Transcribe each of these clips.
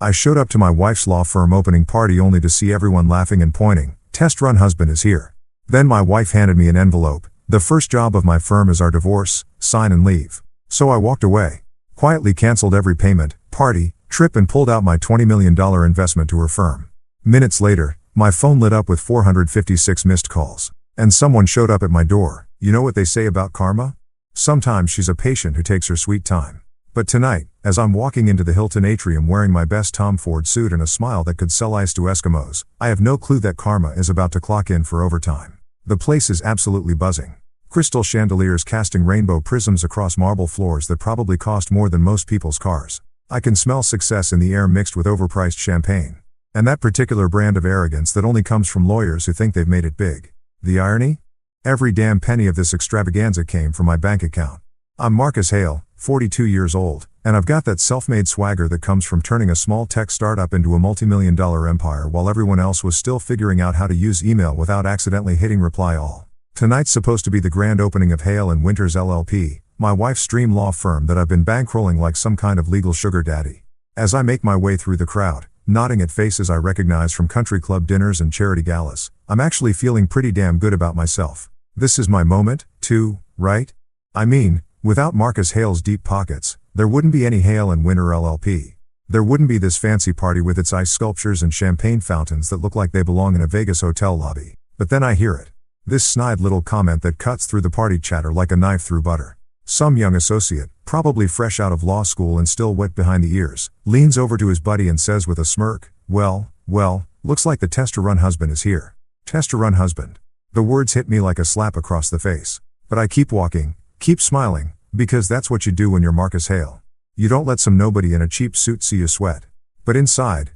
I showed up to my wife's law firm opening party only to see everyone laughing and pointing. Test run husband is here. Then my wife handed me an envelope. The first job of my firm is our divorce, sign and leave. So I walked away. Quietly canceled every payment, party, trip and pulled out my $20 million investment to her firm. Minutes later, my phone lit up with 456 missed calls. And someone showed up at my door. You know what they say about karma? Sometimes she's a patient who takes her sweet time. But tonight, as I'm walking into the Hilton atrium wearing my best Tom Ford suit and a smile that could sell ice to Eskimos, I have no clue that karma is about to clock in for overtime. The place is absolutely buzzing. Crystal chandeliers casting rainbow prisms across marble floors that probably cost more than most people's cars. I can smell success in the air mixed with overpriced champagne. And that particular brand of arrogance that only comes from lawyers who think they've made it big. The irony? Every damn penny of this extravaganza came from my bank account. I'm Marcus Hale, 42 years old, and I've got that self-made swagger that comes from turning a small tech startup into a multi-million-dollar empire while everyone else was still figuring out how to use email without accidentally hitting reply all. Tonight's supposed to be the grand opening of Hale & Winters LLP, my wife's dream law firm that I've been bankrolling like some kind of legal sugar daddy. As I make my way through the crowd, nodding at faces I recognize from country club dinners and charity galas, I'm actually feeling pretty damn good about myself. This is my moment, too, right? I mean, without Marcus Hale's deep pockets, there wouldn't be any Hale & Winter LLP. There wouldn't be this fancy party with its ice sculptures and champagne fountains that look like they belong in a Vegas hotel lobby. But then I hear it. This snide little comment that cuts through the party chatter like a knife through butter. Some young associate, probably fresh out of law school and still wet behind the ears, leans over to his buddy and says with a smirk, well, looks like the test-to-run husband is here. Test-to-run husband. The words hit me like a slap across the face. But I keep walking, keep smiling, because that's what you do when you're Marcus Hale. You don't let some nobody in a cheap suit see you sweat. But inside,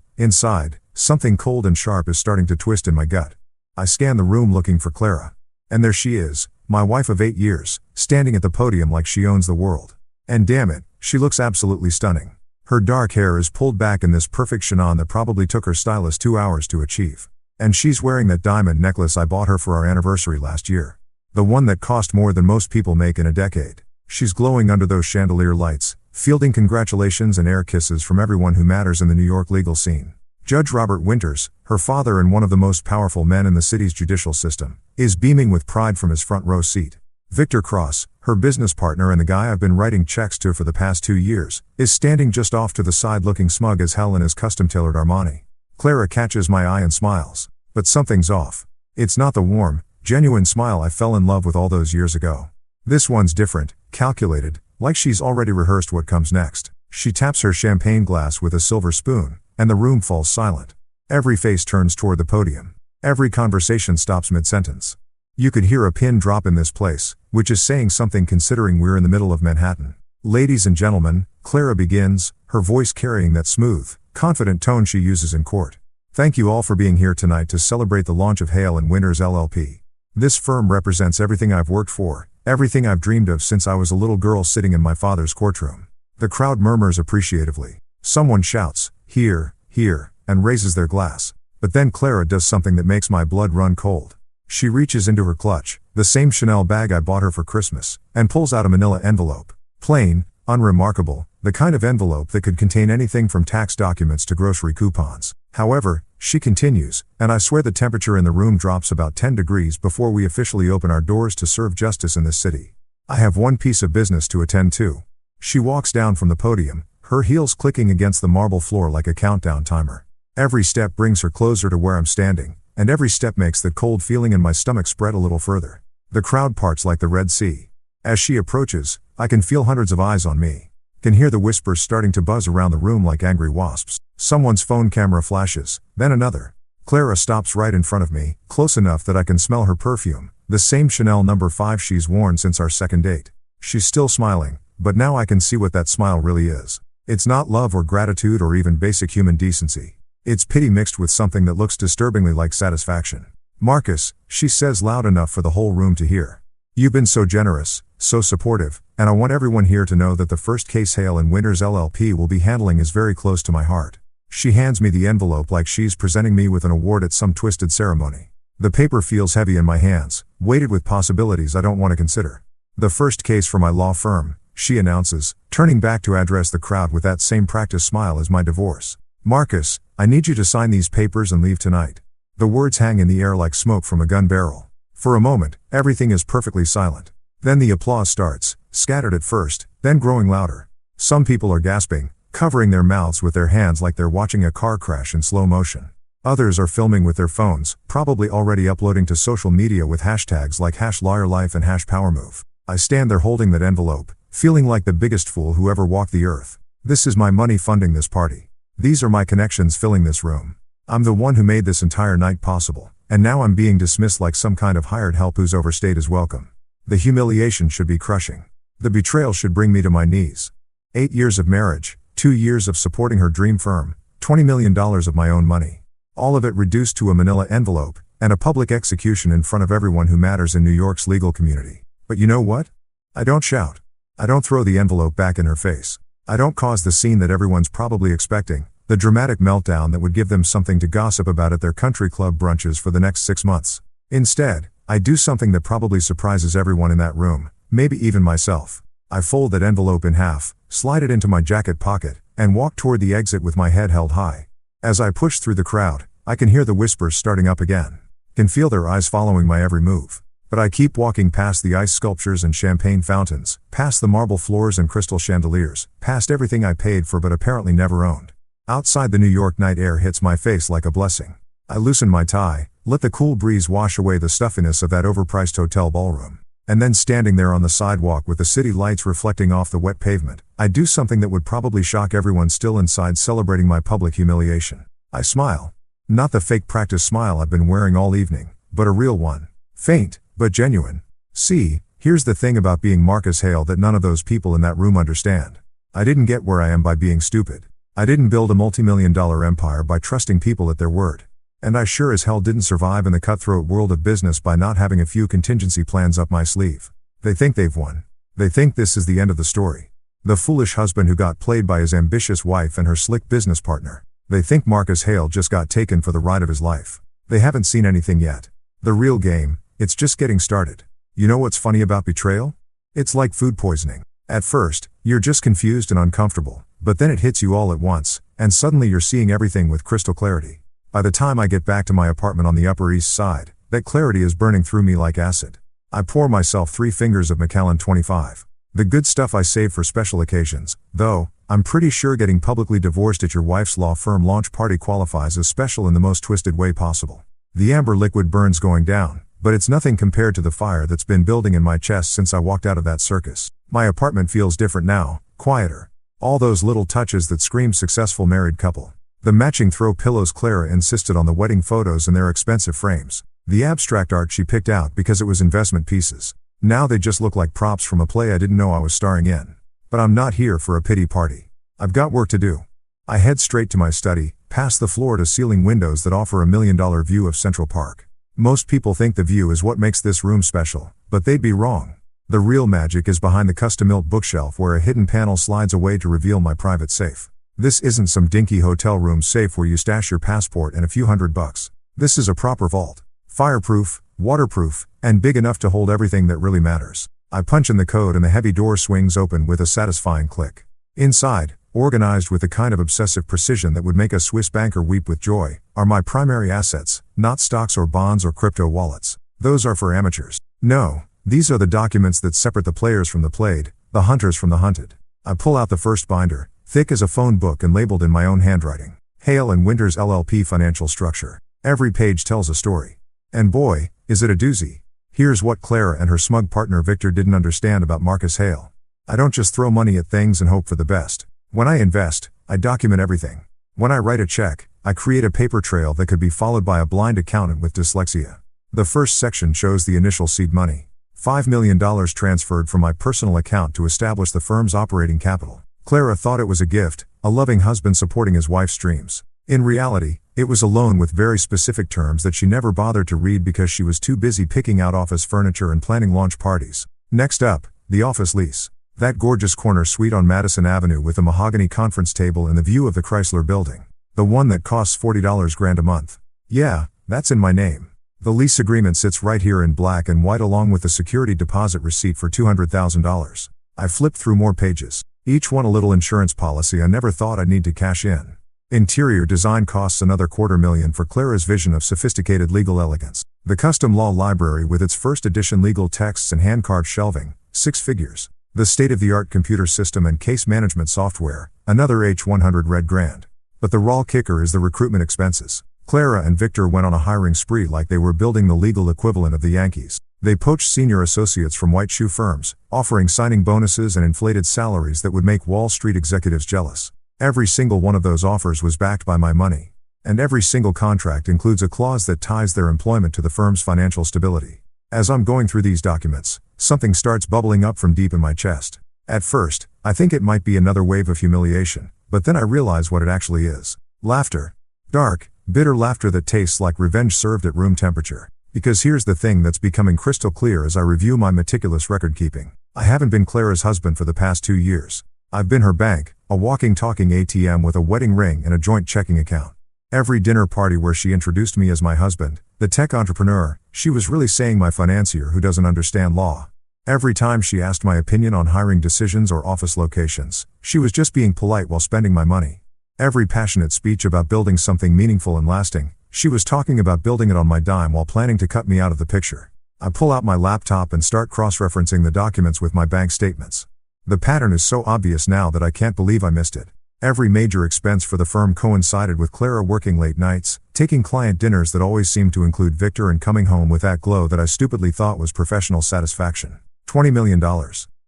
something cold and sharp is starting to twist in my gut. I scan the room looking for Clara. And there she is, my wife of 8 years, standing at the podium like she owns the world. And damn it, she looks absolutely stunning. Her dark hair is pulled back in this perfect chignon that probably took her stylist 2 hours to achieve. And she's wearing that diamond necklace I bought her for our anniversary last year. The one that cost more than most people make in a decade. She's glowing under those chandelier lights, fielding congratulations and air kisses from everyone who matters in the New York legal scene. Judge Robert Winters, her father and one of the most powerful men in the city's judicial system, is beaming with pride from his front row seat. Victor Cross, her business partner and the guy I've been writing checks to for the past 2 years, is standing just off to the side looking smug as hell in his custom-tailored Armani. Clara catches my eye and smiles. But something's off. It's not the warm, genuine smile I fell in love with all those years ago. This one's different, calculated, like she's already rehearsed what comes next. She taps her champagne glass with a silver spoon, and the room falls silent. Every face turns toward the podium. Every conversation stops mid-sentence. You could hear a pin drop in this place, which is saying something considering we're in the middle of Manhattan. Ladies and gentlemen, Clara begins, her voice carrying that smooth, confident tone she uses in court. Thank you all for being here tonight to celebrate the launch of Hale & Winters LLP. This firm represents everything I've worked for, everything I've dreamed of since I was a little girl sitting in my father's courtroom. The crowd murmurs appreciatively. Someone shouts, "Here, here," and raises their glass. But then Clara does something that makes my blood run cold. She reaches into her clutch, the same Chanel bag I bought her for Christmas, and pulls out a manila envelope. Plain, unremarkable, the kind of envelope that could contain anything from tax documents to grocery coupons. However, she continues, and I swear the temperature in the room drops about 10 degrees before we officially open our doors to serve justice in this city. I have one piece of business to attend to. She walks down from the podium, her heels clicking against the marble floor like a countdown timer. Every step brings her closer to where I'm standing, and every step makes the cold feeling in my stomach spread a little further. The crowd parts like the Red Sea. As she approaches, I can feel hundreds of eyes on me. Can hear the whispers starting to buzz around the room like angry wasps. Someone's phone camera flashes, then another. Clara stops right in front of me, close enough that I can smell her perfume, the same Chanel No. 5 she's worn since our second date. She's still smiling, but now I can see what that smile really is. It's not love or gratitude or even basic human decency. It's pity mixed with something that looks disturbingly like satisfaction. "Marcus," she says loud enough for the whole room to hear. "You've been so generous, so supportive, and I want everyone here to know that the first case Hale & Winters LLP will be handling is very close to my heart." She hands me the envelope like she's presenting me with an award at some twisted ceremony. The paper feels heavy in my hands, weighted with possibilities I don't want to consider. "The first case for my law firm," she announces, turning back to address the crowd with that same practiced smile as my divorce. Marcus, I need you to sign these papers and leave tonight. The words hang in the air like smoke from a gun barrel. For a moment, everything is perfectly silent. Then the applause starts, scattered at first, then growing louder. Some people are gasping, covering their mouths with their hands like they're watching a car crash in slow motion. Others are filming with their phones, probably already uploading to social media with hashtags like #LawyerLife and #PowerMove. I stand there holding that envelope, feeling like the biggest fool who ever walked the earth. This is my money funding this party. These are my connections filling this room. I'm the one who made this entire night possible, and now I'm being dismissed like some kind of hired help who's overstayed his welcome. The humiliation should be crushing. The betrayal should bring me to my knees. 8 years of marriage, 2 years of supporting her dream firm, $20 million of my own money. All of it reduced to a manila envelope, and a public execution in front of everyone who matters in New York's legal community. But you know what? I don't shout. I don't throw the envelope back in her face. I don't cause the scene that everyone's probably expecting, the dramatic meltdown that would give them something to gossip about at their country club brunches for the next 6 months. Instead, I do something that probably surprises everyone in that room, maybe even myself. I fold that envelope in half, slide it into my jacket pocket, and walk toward the exit with my head held high. As I push through the crowd, I can hear the whispers starting up again. Can feel their eyes following my every move. But I keep walking past the ice sculptures and champagne fountains, past the marble floors and crystal chandeliers, past everything I paid for but apparently never owned. Outside, the New York night air hits my face like a blessing. I loosen my tie, let the cool breeze wash away the stuffiness of that overpriced hotel ballroom. And then, standing there on the sidewalk with the city lights reflecting off the wet pavement, I do something that would probably shock everyone still inside celebrating my public humiliation. I smile. Not the fake practice smile I've been wearing all evening, but a real one. Faint, but genuine. See, here's the thing about being Marcus Hale that none of those people in that room understand. I didn't get where I am by being stupid. I didn't build a multi-million-dollar empire by trusting people at their word. And I sure as hell didn't survive in the cutthroat world of business by not having a few contingency plans up my sleeve. They think they've won. They think this is the end of the story. The foolish husband who got played by his ambitious wife and her slick business partner. They think Marcus Hale just got taken for the ride of his life. They haven't seen anything yet. The real game, it's just getting started. You know what's funny about betrayal? It's like food poisoning. At first, you're just confused and uncomfortable, but then it hits you all at once, and suddenly you're seeing everything with crystal clarity. By the time I get back to my apartment on the Upper East Side, that clarity is burning through me like acid. I pour myself 3 fingers of Macallan 25. The good stuff I save for special occasions, though, I'm pretty sure getting publicly divorced at your wife's law firm launch party qualifies as special in the most twisted way possible. The amber liquid burns going down, but it's nothing compared to the fire that's been building in my chest since I walked out of that circus. My apartment feels different now, quieter. All those little touches that scream successful married couple. The matching throw pillows Clara insisted on, the wedding photos in their expensive frames. The abstract art she picked out because it was investment pieces. Now they just look like props from a play I didn't know I was starring in. But I'm not here for a pity party. I've got work to do. I head straight to my study, past the floor-to-ceiling windows that offer a $1 million view of Central Park. Most people think the view is what makes this room special, but they'd be wrong. The real magic is behind the custom-built bookshelf where a hidden panel slides away to reveal my private safe. This isn't some dinky hotel room safe where you stash your passport and a few $100. This is a proper vault. Fireproof, waterproof, and big enough to hold everything that really matters. I punch in the code and the heavy door swings open with a satisfying click. Inside, organized with the kind of obsessive precision that would make a Swiss banker weep with joy, are my primary assets, not stocks or bonds or crypto wallets. Those are for amateurs. No, these are the documents that separate the players from the played, the hunters from the hunted. I pull out the first binder, thick as a phone book and labeled in my own handwriting. Hale and Winters LLP Financial Structure. Every page tells a story. And boy, is it a doozy. Here's what Clara and her smug partner Victor didn't understand about Marcus Hale. I don't just throw money at things and hope for the best. When I invest, I document everything. When I write a check, I create a paper trail that could be followed by a blind accountant with dyslexia. The first section shows the initial seed money. $5 million transferred from my personal account to establish the firm's operating capital. Clara thought it was a gift, a loving husband supporting his wife's dreams. In reality, it was a loan with very specific terms that she never bothered to read because she was too busy picking out office furniture and planning launch parties. Next up, the office lease. That gorgeous corner suite on Madison Avenue with a mahogany conference table and the view of the Chrysler Building. The one that costs $40 grand a month. Yeah, that's in my name. The lease agreement sits right here in black and white along with the security deposit receipt for $200,000. I flipped through more pages. Each one a little insurance policy I never thought I'd need to cash in. Interior design costs another $250,000 for Clara's vision of sophisticated legal elegance. The custom law library with its first edition legal texts and hand-carved shelving, 6 figures. The state-of-the-art computer system and case management software, another H100 red grand. But the raw kicker is the recruitment expenses. Clara and Victor went on a hiring spree like they were building the legal equivalent of the Yankees. They poached senior associates from white shoe firms, offering signing bonuses and inflated salaries that would make Wall Street executives jealous. Every single one of those offers was backed by my money. And every single contract includes a clause that ties their employment to the firm's financial stability. As I'm going through these documents, something starts bubbling up from deep in my chest. At first, I think it might be another wave of humiliation, but then I realize what it actually is. Laughter. Dark, bitter laughter that tastes like revenge served at room temperature. Because here's the thing that's becoming crystal clear as I review my meticulous record keeping. I haven't been Clara's husband for the past 2 years. I've been her bank, a walking talking ATM with a wedding ring and a joint checking account. Every dinner party where she introduced me as my husband, the tech entrepreneur, she was really saying my financier who doesn't understand law. Every time she asked my opinion on hiring decisions or office locations, she was just being polite while spending my money. Every passionate speech about building something meaningful and lasting, she was talking about building it on my dime while planning to cut me out of the picture. I pull out my laptop and start cross-referencing the documents with my bank statements. The pattern is so obvious now that I can't believe I missed it. Every major expense for the firm coincided with Clara working late nights, taking client dinners that always seemed to include Victor, and coming home with that glow that I stupidly thought was professional satisfaction. $20 million.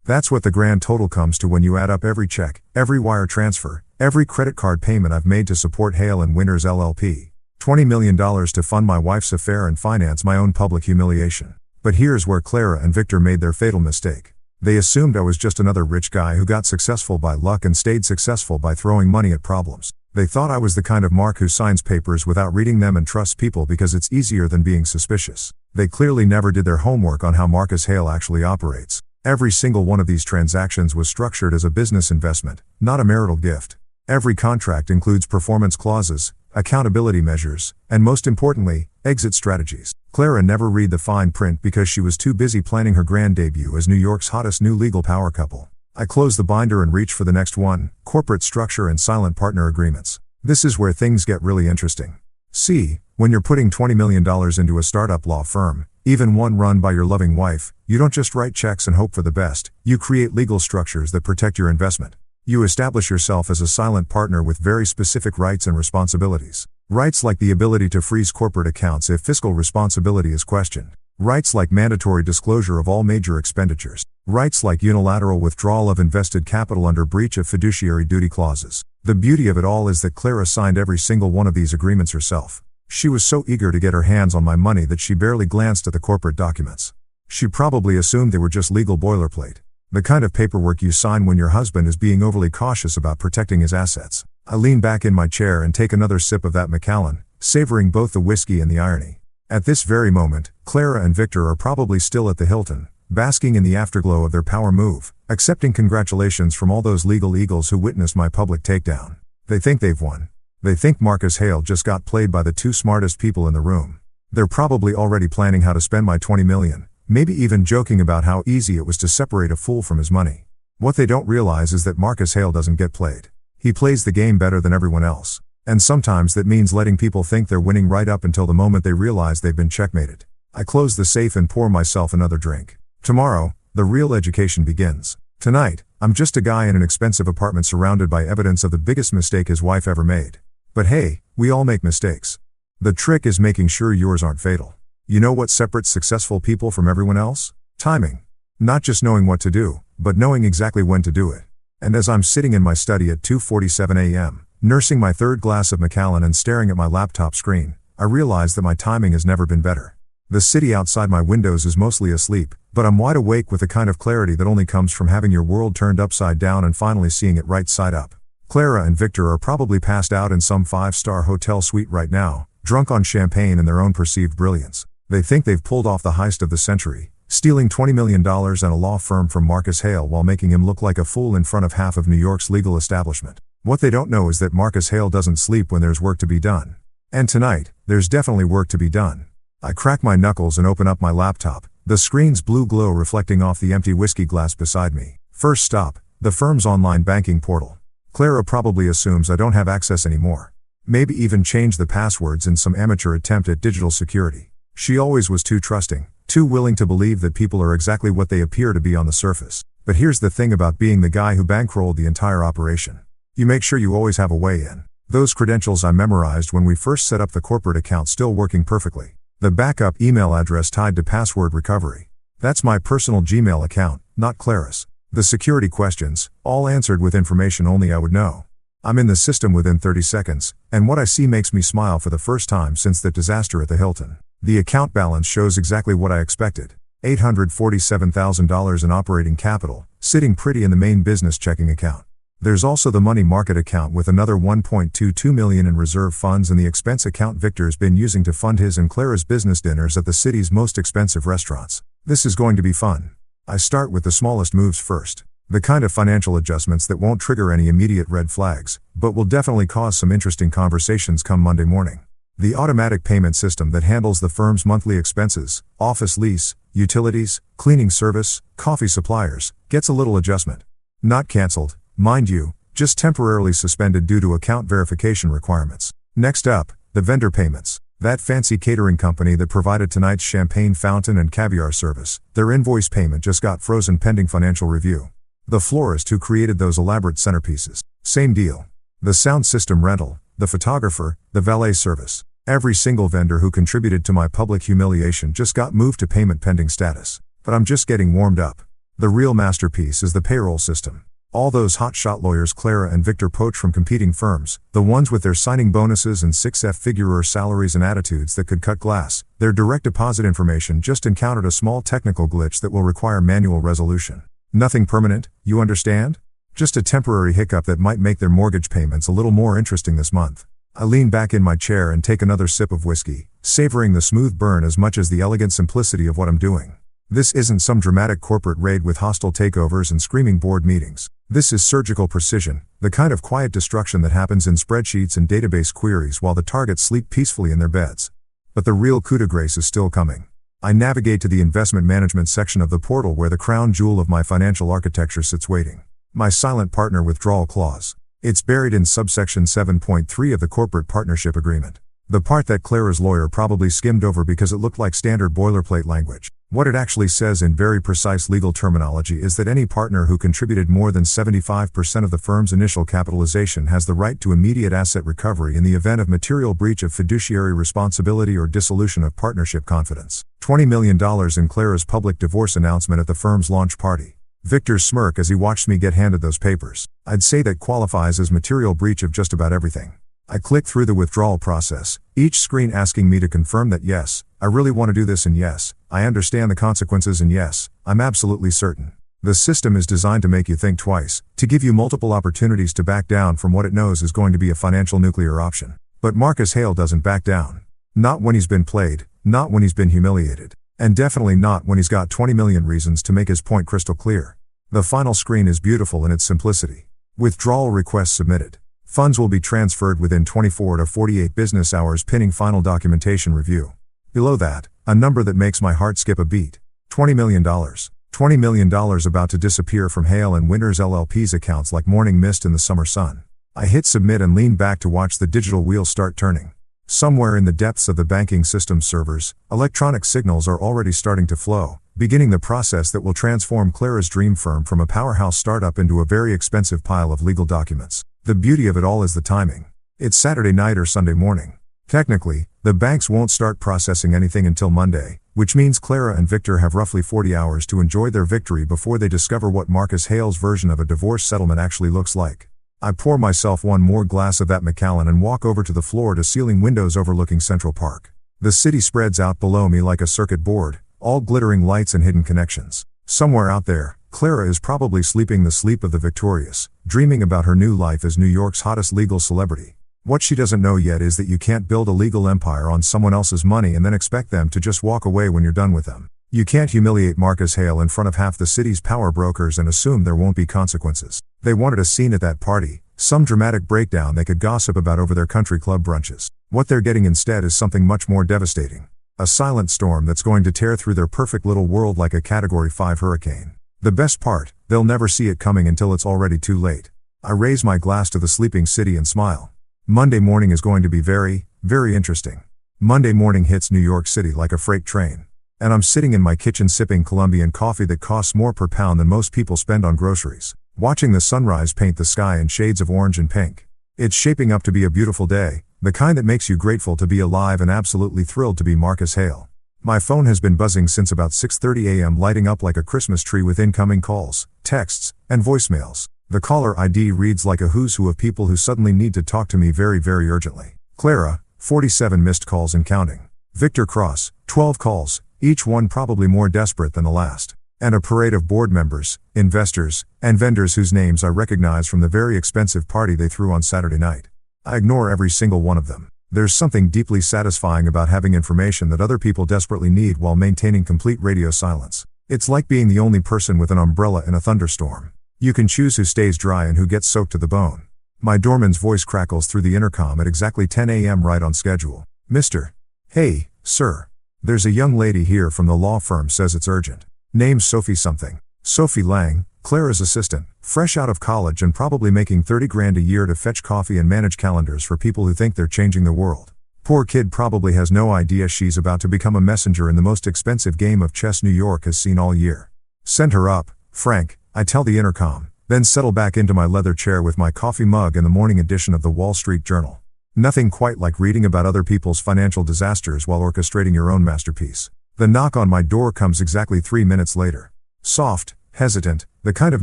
That's what the grand total comes to when you add up every check, every wire transfer, every credit card payment I've made to support Hale & Winters LLP. $20 million to fund my wife's affair and finance my own public humiliation. But here's where Clara and Victor made their fatal mistake. They assumed I was just another rich guy who got successful by luck and stayed successful by throwing money at problems. They thought I was the kind of Mark who signs papers without reading them and trusts people because it's easier than being suspicious. They clearly never did their homework on how Marcus Hale actually operates. Every single one of these transactions was structured as a business investment, not a marital gift. Every contract includes performance clauses, accountability measures, and most importantly, exit strategies. Clara never read the fine print because she was too busy planning her grand debut as New York's hottest new legal power couple. I close the binder and reach for the next one: corporate structure and silent partner agreements. This is where things get really interesting. See, when you're putting $20 million into a startup law firm, even one run by your loving wife, you don't just write checks and hope for the best, you create legal structures that protect your investment. You establish yourself as a silent partner with very specific rights and responsibilities. Rights like the ability to freeze corporate accounts if fiscal responsibility is questioned. Rights like mandatory disclosure of all major expenditures. Rights like unilateral withdrawal of invested capital under breach of fiduciary duty clauses. The beauty of it all is that Clara signed every single one of these agreements herself. She was so eager to get her hands on my money that she barely glanced at the corporate documents. She probably assumed they were just legal boilerplate. The kind of paperwork you sign when your husband is being overly cautious about protecting his assets. I lean back in my chair and take another sip of that Macallan, savoring both the whiskey and the irony. At this very moment, Clara and Victor are probably still at the Hilton, basking in the afterglow of their power move, accepting congratulations from all those legal eagles who witnessed my public takedown. They think they've won. They think Marcus Hale just got played by the 2 smartest people in the room. They're probably already planning how to spend my $20 million, maybe even joking about how easy it was to separate a fool from his money. What they don't realize is that Marcus Hale doesn't get played. He plays the game better than everyone else. And sometimes that means letting people think they're winning right up until the moment they realize they've been checkmated. I close the safe and pour myself another drink. Tomorrow, the real education begins. Tonight, I'm just a guy in an expensive apartment surrounded by evidence of the biggest mistake his wife ever made. But hey, we all make mistakes. The trick is making sure yours aren't fatal. You know what separates successful people from everyone else? Timing. Not just knowing what to do, but knowing exactly when to do it. And as I'm sitting in my study at 2:47 a.m., nursing my 3rd glass of Macallan and staring at my laptop screen, I realize that my timing has never been better. The city outside my windows is mostly asleep, but I'm wide awake with the kind of clarity that only comes from having your world turned upside down and finally seeing it right side up. Clara and Victor are probably passed out in some 5-star hotel suite right now, drunk on champagne and their own perceived brilliance. They think they've pulled off the heist of the century, stealing $20 million and a law firm from Marcus Hale while making him look like a fool in front of half of New York's legal establishment. What they don't know is that Marcus Hale doesn't sleep when there's work to be done. And tonight, there's definitely work to be done. I crack my knuckles and open up my laptop, the screen's blue glow reflecting off the empty whiskey glass beside me. First stop, the firm's online banking portal. Clara probably assumes I don't have access anymore. Maybe even change the passwords in some amateur attempt at digital security. She always was too trusting, too willing to believe that people are exactly what they appear to be on the surface. But here's the thing about being the guy who bankrolled the entire operation. You make sure you always have a way in. Those credentials I memorized when we first set up the corporate account still working perfectly. The backup email address tied to password recovery. That's my personal Gmail account, not Clara's. The security questions, all answered with information only I would know. I'm in the system within 30 seconds, and what I see makes me smile for the first time since the disaster at the Hilton. The account balance shows exactly what I expected. $847,000 in operating capital, sitting pretty in the main business checking account. There's also the money market account with another $1.22 million in reserve funds and the expense account Victor's been using to fund his and Clara's business dinners at the city's most expensive restaurants. This is going to be fun. I start with the smallest moves first. The kind of financial adjustments that won't trigger any immediate red flags, but will definitely cause some interesting conversations come Monday morning. The automatic payment system that handles the firm's monthly expenses, office lease, utilities, cleaning service, coffee suppliers, gets a little adjustment. Not canceled, mind you, just temporarily suspended due to account verification requirements. Next up, the vendor payments. That fancy catering company that provided tonight's champagne fountain and caviar service, their invoice payment just got frozen pending financial review. The florist who created those elaborate centerpieces, same deal. The sound system rental, the photographer, the valet service. Every single vendor who contributed to my public humiliation just got moved to payment pending status. But I'm just getting warmed up. The real masterpiece is the payroll system. All those hotshot lawyers Clara and Victor poach from competing firms, the ones with their signing bonuses and 6-figure salaries and attitudes that could cut glass, their direct deposit information just encountered a small technical glitch that will require manual resolution. Nothing permanent, you understand? Just a temporary hiccup that might make their mortgage payments a little more interesting this month. I lean back in my chair and take another sip of whiskey, savoring the smooth burn as much as the elegant simplicity of what I'm doing. This isn't some dramatic corporate raid with hostile takeovers and screaming board meetings. This is surgical precision, the kind of quiet destruction that happens in spreadsheets and database queries while the targets sleep peacefully in their beds. But the real coup de grace is still coming. I navigate to the investment management section of the portal where the crown jewel of my financial architecture sits waiting. My silent partner withdrawal clause. It's buried in subsection 7.3 of the corporate partnership agreement. The part that Clara's lawyer probably skimmed over because it looked like standard boilerplate language. What it actually says in very precise legal terminology is that any partner who contributed more than 75% of the firm's initial capitalization has the right to immediate asset recovery in the event of material breach of fiduciary responsibility or dissolution of partnership confidence. $20 million in Clara's public divorce announcement at the firm's launch party. Victor's smirk as he watched me get handed those papers. I'd say that qualifies as material breach of just about everything. I click through the withdrawal process, each screen asking me to confirm that yes, I really want to do this, and yes, I understand the consequences, and yes, I'm absolutely certain. The system is designed to make you think twice, to give you multiple opportunities to back down from what it knows is going to be a financial nuclear option. But Marcus Hale doesn't back down. Not when he's been played, not when he's been humiliated, and definitely not when he's got 20 million reasons to make his point crystal clear. The final screen is beautiful in its simplicity. Withdrawal request submitted. Funds will be transferred within 24 to 48 business hours pinning final documentation review. Below that, a number that makes my heart skip a beat. $20 million. $20 million about to disappear from Hale and Winters LLP's accounts like morning mist in the summer sun. I hit submit and lean back to watch the digital wheels start turning. Somewhere in the depths of the banking system servers, electronic signals are already starting to flow, beginning the process that will transform Clara's dream firm from a powerhouse startup into a very expensive pile of legal documents. The beauty of it all is the timing. It's Saturday night or Sunday morning. Technically, the banks won't start processing anything until Monday, which means Clara and Victor have roughly 40 hours to enjoy their victory before they discover what Marcus Hale's version of a divorce settlement actually looks like. I pour myself one more glass of that Macallan and walk over to the floor-to-ceiling windows overlooking Central Park. The city spreads out below me like a circuit board, all glittering lights and hidden connections. Somewhere out there, Clara is probably sleeping the sleep of the victorious, dreaming about her new life as New York's hottest legal celebrity. What she doesn't know yet is that you can't build a legal empire on someone else's money and then expect them to just walk away when you're done with them. You can't humiliate Marcus Hale in front of half the city's power brokers and assume there won't be consequences. They wanted a scene at that party, some dramatic breakdown they could gossip about over their country club brunches. What they're getting instead is something much more devastating. A silent storm that's going to tear through their perfect little world like a Category 5 hurricane. The best part, they'll never see it coming until it's already too late. I raise my glass to the sleeping city and smile. Monday morning is going to be very, very interesting. Monday morning hits New York City like a freight train. And I'm sitting in my kitchen sipping Colombian coffee that costs more per pound than most people spend on groceries, watching the sunrise paint the sky in shades of orange and pink. It's shaping up to be a beautiful day, the kind that makes you grateful to be alive and absolutely thrilled to be Marcus Hale. My phone has been buzzing since about 6:30 a.m., lighting up like a Christmas tree with incoming calls, texts, and voicemails. The caller ID reads like a who's who of people who suddenly need to talk to me very, very urgently. Clara, 47 missed calls and counting. Victor Cross, 12 calls, each one probably more desperate than the last. And a parade of board members, investors, and vendors whose names I recognize from the very expensive party they threw on Saturday night. I ignore every single one of them. There's something deeply satisfying about having information that other people desperately need while maintaining complete radio silence. It's like being the only person with an umbrella in a thunderstorm. You can choose who stays dry and who gets soaked to the bone. My doorman's voice crackles through the intercom at exactly 10 a.m. right on schedule. Mr. Hey, sir. There's a young lady here from the law firm, says it's urgent. Name's Sophie something. Sophie Lang, Clara's assistant, fresh out of college and probably making 30 grand a year to fetch coffee and manage calendars for people who think they're changing the world. Poor kid probably has no idea she's about to become a messenger in the most expensive game of chess New York has seen all year. Send her up, Frank, I tell the intercom, then settle back into my leather chair with my coffee mug and the morning edition of the Wall Street Journal. Nothing quite like reading about other people's financial disasters while orchestrating your own masterpiece. The knock on my door comes exactly 3 minutes later. Soft, hesitant, the kind of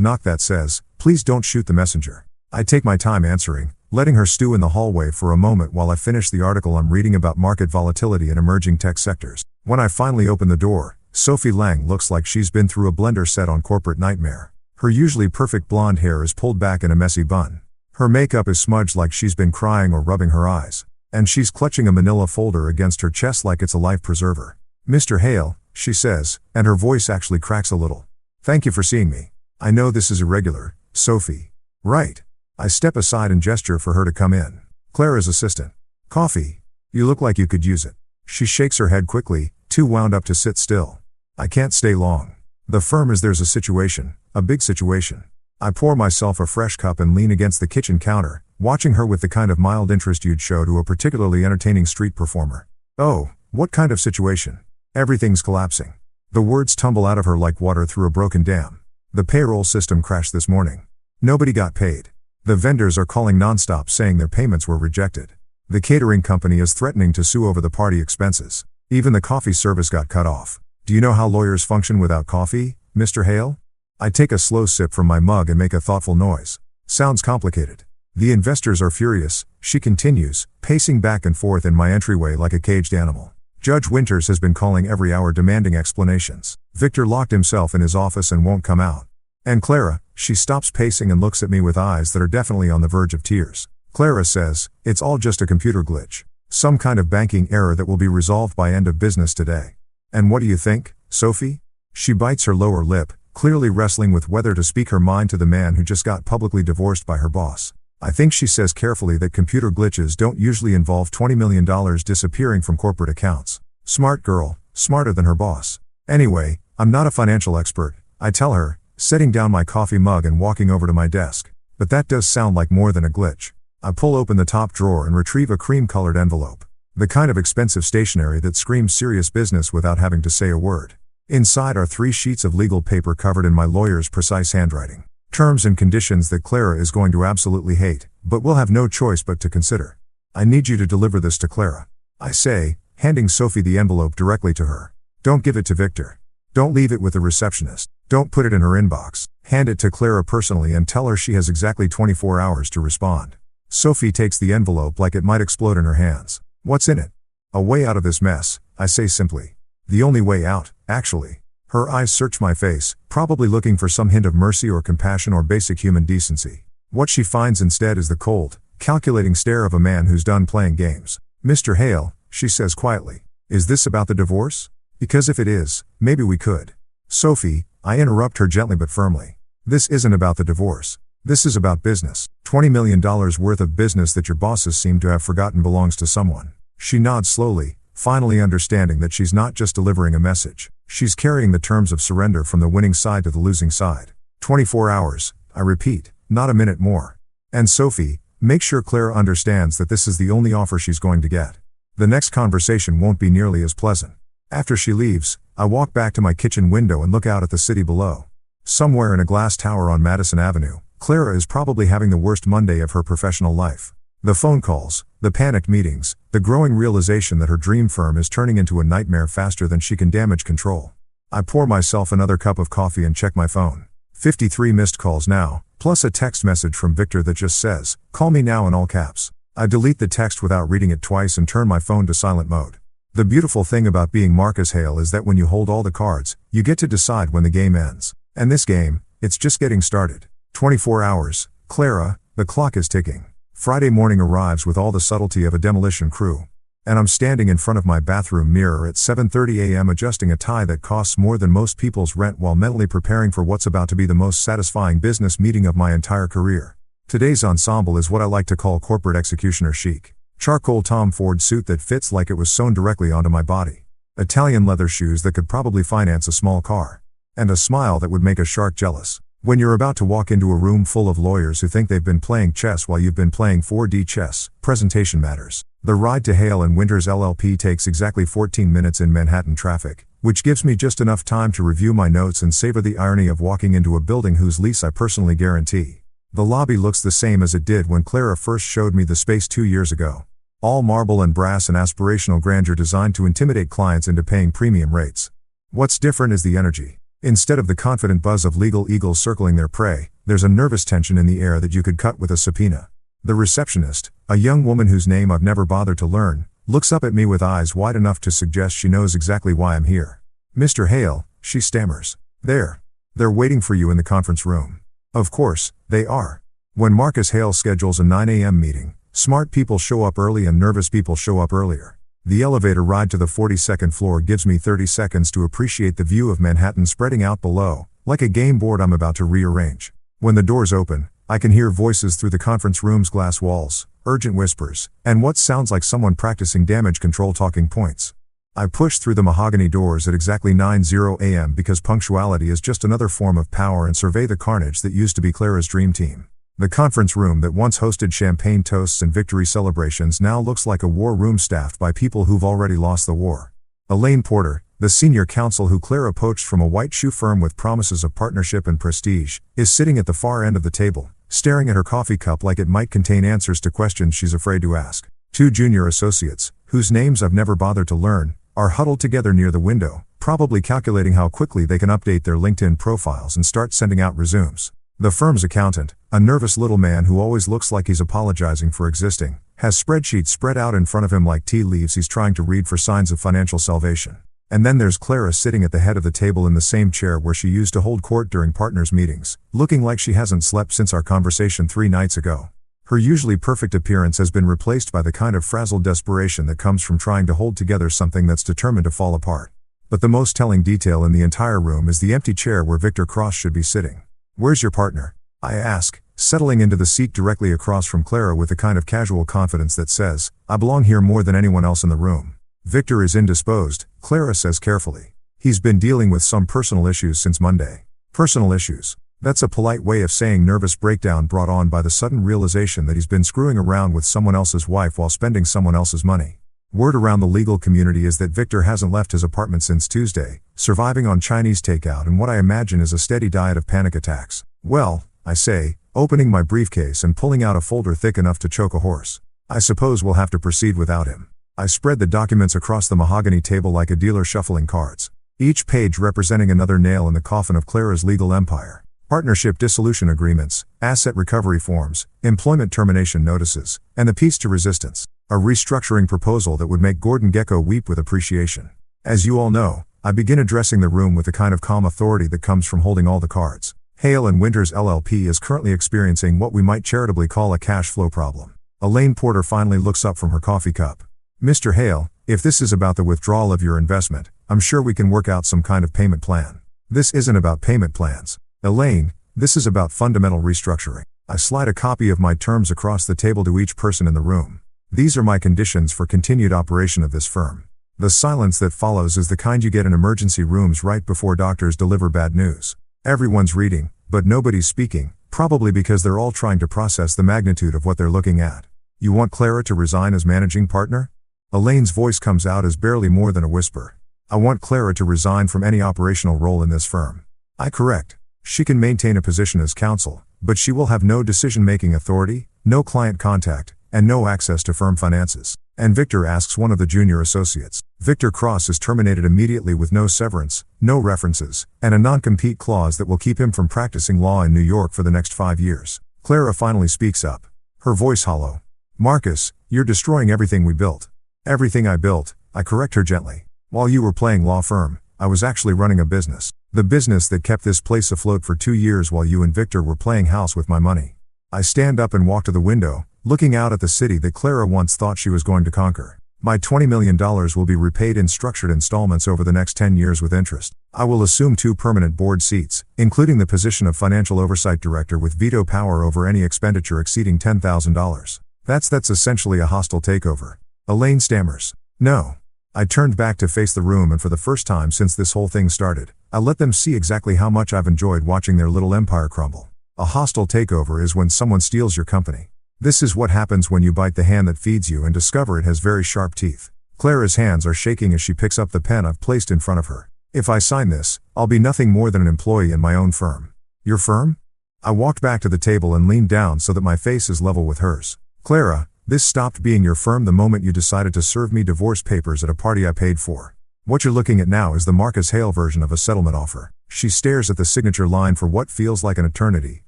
knock that says, please don't shoot the messenger. I take my time answering, letting her stew in the hallway for a moment while I finish the article I'm reading about market volatility in emerging tech sectors. When I finally open the door, Sophie Lang looks like she's been through a blender set on Corporate Nightmare. Her usually perfect blonde hair is pulled back in a messy bun. Her makeup is smudged like she's been crying or rubbing her eyes. And she's clutching a manila folder against her chest like it's a life preserver. Mr. Hale, she says, and her voice actually cracks a little. Thank you for seeing me. I know this is irregular, Sophie. Right. I step aside and gesture for her to come in. Clara's assistant. Coffee. You look like you could use it. She shakes her head quickly, too wound up to sit still. I can't stay long. The firm is there's a situation, a big situation. I pour myself a fresh cup and lean against the kitchen counter, watching her with the kind of mild interest you'd show to a particularly entertaining street performer. Oh, what kind of situation? Everything's collapsing. The words tumble out of her like water through a broken dam. The payroll system crashed this morning. Nobody got paid. The vendors are calling nonstop saying their payments were rejected. The catering company is threatening to sue over the party expenses. Even the coffee service got cut off. Do you know how lawyers function without coffee, Mr. Hale? I take a slow sip from my mug and make a thoughtful noise. Sounds complicated. The investors are furious, she continues, pacing back and forth in my entryway like a caged animal. Judge Winters has been calling every hour demanding explanations. Victor locked himself in his office and won't come out. And Clara, she stops pacing and looks at me with eyes that are definitely on the verge of tears. Clara says, it's all just a computer glitch. Some kind of banking error that will be resolved by end of business today. And what do you think, Sophie? She bites her lower lip, clearly wrestling with whether to speak her mind to the man who just got publicly divorced by her boss. I think she says carefully that computer glitches don't usually involve $20 million disappearing from corporate accounts. Smart girl, smarter than her boss. Anyway, I'm not a financial expert, I tell her, setting down my coffee mug and walking over to my desk. But that does sound like more than a glitch. I pull open the top drawer and retrieve a cream-colored envelope. The kind of expensive stationery that screams serious business without having to say a word. Inside are 3 sheets of legal paper covered in my lawyer's precise handwriting. Terms and conditions that Clara is going to absolutely hate, but will have no choice but to consider. I need you to deliver this to Clara. I say, handing Sophie the envelope directly to her. Don't give it to Victor. Don't leave it with the receptionist. Don't put it in her inbox. Hand it to Clara personally and tell her she has exactly 24 hours to respond. Sophie takes the envelope like it might explode in her hands. What's in it? A way out of this mess, I say simply. The only way out, actually. Her eyes search my face, probably looking for some hint of mercy or compassion or basic human decency. What she finds instead is the cold, calculating stare of a man who's done playing games. Mr. Hale, she says quietly, is this about the divorce? Because if it is, maybe we could. Sophie, I interrupt her gently but firmly. This isn't about the divorce. This is about business. $20 million worth of business that your bosses seem to have forgotten belongs to someone. She nods slowly, finally understanding that she's not just delivering a message. She's carrying the terms of surrender from the winning side to the losing side. 24 hours, I repeat, not a minute more. And Sophie, Make sure Clara understands that this is the only offer she's going to get. The next conversation won't be nearly as pleasant. After she leaves, I walk back to my kitchen window and look out at the city below. Somewhere in a glass tower on Madison Avenue, Clara is probably having the worst Monday of her professional life. The phone calls, the panicked meetings, the growing realization that her dream firm is turning into a nightmare faster than she can damage control. I pour myself another cup of coffee and check my phone. 53 missed calls now, plus a text message from Victor that just says, "Call me now," in all caps. I delete the text without reading it twice and turn my phone to silent mode. The beautiful thing about being Marcus Hale is that when you hold all the cards, you get to decide when the game ends. And this game, it's just getting started. 24 hours, Clara, the clock is ticking. Friday morning arrives with all the subtlety of a demolition crew. And I'm standing in front of my bathroom mirror at 7:30 a.m. adjusting a tie that costs more than most people's rent while mentally preparing for what's about to be the most satisfying business meeting of my entire career. Today's ensemble is what I like to call corporate executioner chic. Charcoal Tom Ford suit that fits like it was sewn directly onto my body. Italian leather shoes that could probably finance a small car. And a smile that would make a shark jealous. When you're about to walk into a room full of lawyers who think they've been playing chess while you've been playing 4D chess, presentation matters. The ride to Hale and Winters LLP takes exactly 14 minutes in Manhattan traffic, which gives me just enough time to review my notes and savor the irony of walking into a building whose lease I personally guarantee. The lobby looks the same as it did when Clara first showed me the space 2 years ago. All marble and brass and aspirational grandeur designed to intimidate clients into paying premium rates. What's different is the energy. Instead of the confident buzz of legal eagles circling their prey, there's a nervous tension in the air that you could cut with a subpoena. The receptionist, a young woman whose name I've never bothered to learn, looks up at me with eyes wide enough to suggest she knows exactly why I'm here. "Mr. Hale," she stammers. They're waiting for you in the conference room." Of course, they are. When Marcus Hale schedules a 9 a.m. meeting, smart people show up early and nervous people show up earlier. The elevator ride to the 42nd floor gives me 30 seconds to appreciate the view of Manhattan spreading out below, like a game board I'm about to rearrange. When the doors open, I can hear voices through the conference room's glass walls, urgent whispers, and what sounds like someone practicing damage control talking points. I push through the mahogany doors at exactly 9:00 a.m. because punctuality is just another form of power and survey the carnage that used to be Clara's dream team. The conference room that once hosted champagne toasts and victory celebrations now looks like a war room staffed by people who've already lost the war. Elaine Porter, the senior counsel who Clara poached from a white shoe firm with promises of partnership and prestige, is sitting at the far end of the table, staring at her coffee cup like it might contain answers to questions she's afraid to ask. 2 junior associates, whose names I've never bothered to learn, are huddled together near the window, probably calculating how quickly they can update their LinkedIn profiles and start sending out resumes. The firm's accountant, a nervous little man who always looks like he's apologizing for existing, has spreadsheets spread out in front of him like tea leaves he's trying to read for signs of financial salvation. And then there's Clara sitting at the head of the table in the same chair where she used to hold court during partners' meetings, looking like she hasn't slept since our conversation 3 nights ago. Her usually perfect appearance has been replaced by the kind of frazzled desperation that comes from trying to hold together something that's determined to fall apart. But the most telling detail in the entire room is the empty chair where Victor Cross should be sitting. "Where's your partner?" I ask, settling into the seat directly across from Clara with the kind of casual confidence that says, "I belong here more than anyone else in the room." "Victor is indisposed," Clara says carefully. "He's been dealing with some personal issues since Monday." Personal issues. That's a polite way of saying nervous breakdown brought on by the sudden realization that he's been screwing around with someone else's wife while spending someone else's money. Word around the legal community is that Victor hasn't left his apartment since Tuesday, surviving on Chinese takeout and what I imagine is a steady diet of panic attacks. "Well," I say, opening my briefcase and pulling out a folder thick enough to choke a horse. "I suppose we'll have to proceed without him." I spread the documents across the mahogany table like a dealer shuffling cards, each page representing another nail in the coffin of Clara's legal empire. Partnership dissolution agreements, asset recovery forms, employment termination notices, and the piece to resistance. A restructuring proposal that would make Gordon Gekko weep with appreciation. As you all know, I begin addressing the room with the kind of calm authority that comes from holding all the cards. Hale and Winters LLP is currently experiencing what we might charitably call a cash flow problem. Elaine Porter finally looks up from her coffee cup. "Mr. Hale, if this is about the withdrawal of your investment, I'm sure we can work out some kind of payment plan." "This isn't about payment plans, Elaine, this is about fundamental restructuring." I slide a copy of my terms across the table to each person in the room. "These are my conditions for continued operation of this firm." The silence that follows is the kind you get in emergency rooms right before doctors deliver bad news. Everyone's reading, but nobody's speaking, Probably because they're all trying to process the magnitude of what they're looking at. You want Clara to resign as managing partner? Elaine's voice comes out as barely more than a whisper. I want Clara to resign from any operational role in this firm. I correct. She can maintain a position as counsel, but she will have no decision-making authority, no client contact, and no access to firm finances. And Victor asks one of the junior associates. Victor Cross is terminated immediately with no severance, no references, and a non-compete clause that will keep him from practicing law in New York for the next 5 years. Clara finally speaks up. Her voice hollow. Marcus, you're destroying everything we built. Everything I built, I correct her gently. While you were playing law firm, I was actually running a business. The business that kept this place afloat for 2 years while you and Victor were playing house with my money. I stand up and walk to the window, looking out at the city that Clara once thought she was going to conquer. My $20 million will be repaid in structured installments over the next 10 years with interest. I will assume 2 permanent board seats, including the position of financial oversight director with veto power over any expenditure exceeding $10,000. That's essentially a hostile takeover. Elaine stammers. No. I turned back to face the room, and for the first time since this whole thing started, I let them see exactly how much I've enjoyed watching their little empire crumble. A hostile takeover is when someone steals your company. This is what happens when you bite the hand that feeds you and discover it has very sharp teeth. Clara's hands are shaking as she picks up the pen I've placed in front of her. If I sign this, I'll be nothing more than an employee in my own firm. Your firm? I walked back to the table and leaned down so that my face is level with hers. Clara, this stopped being your firm the moment you decided to serve me divorce papers at a party I paid for. What you're looking at now is the Marcus Hale version of a settlement offer. She stares at the signature line for what feels like an eternity,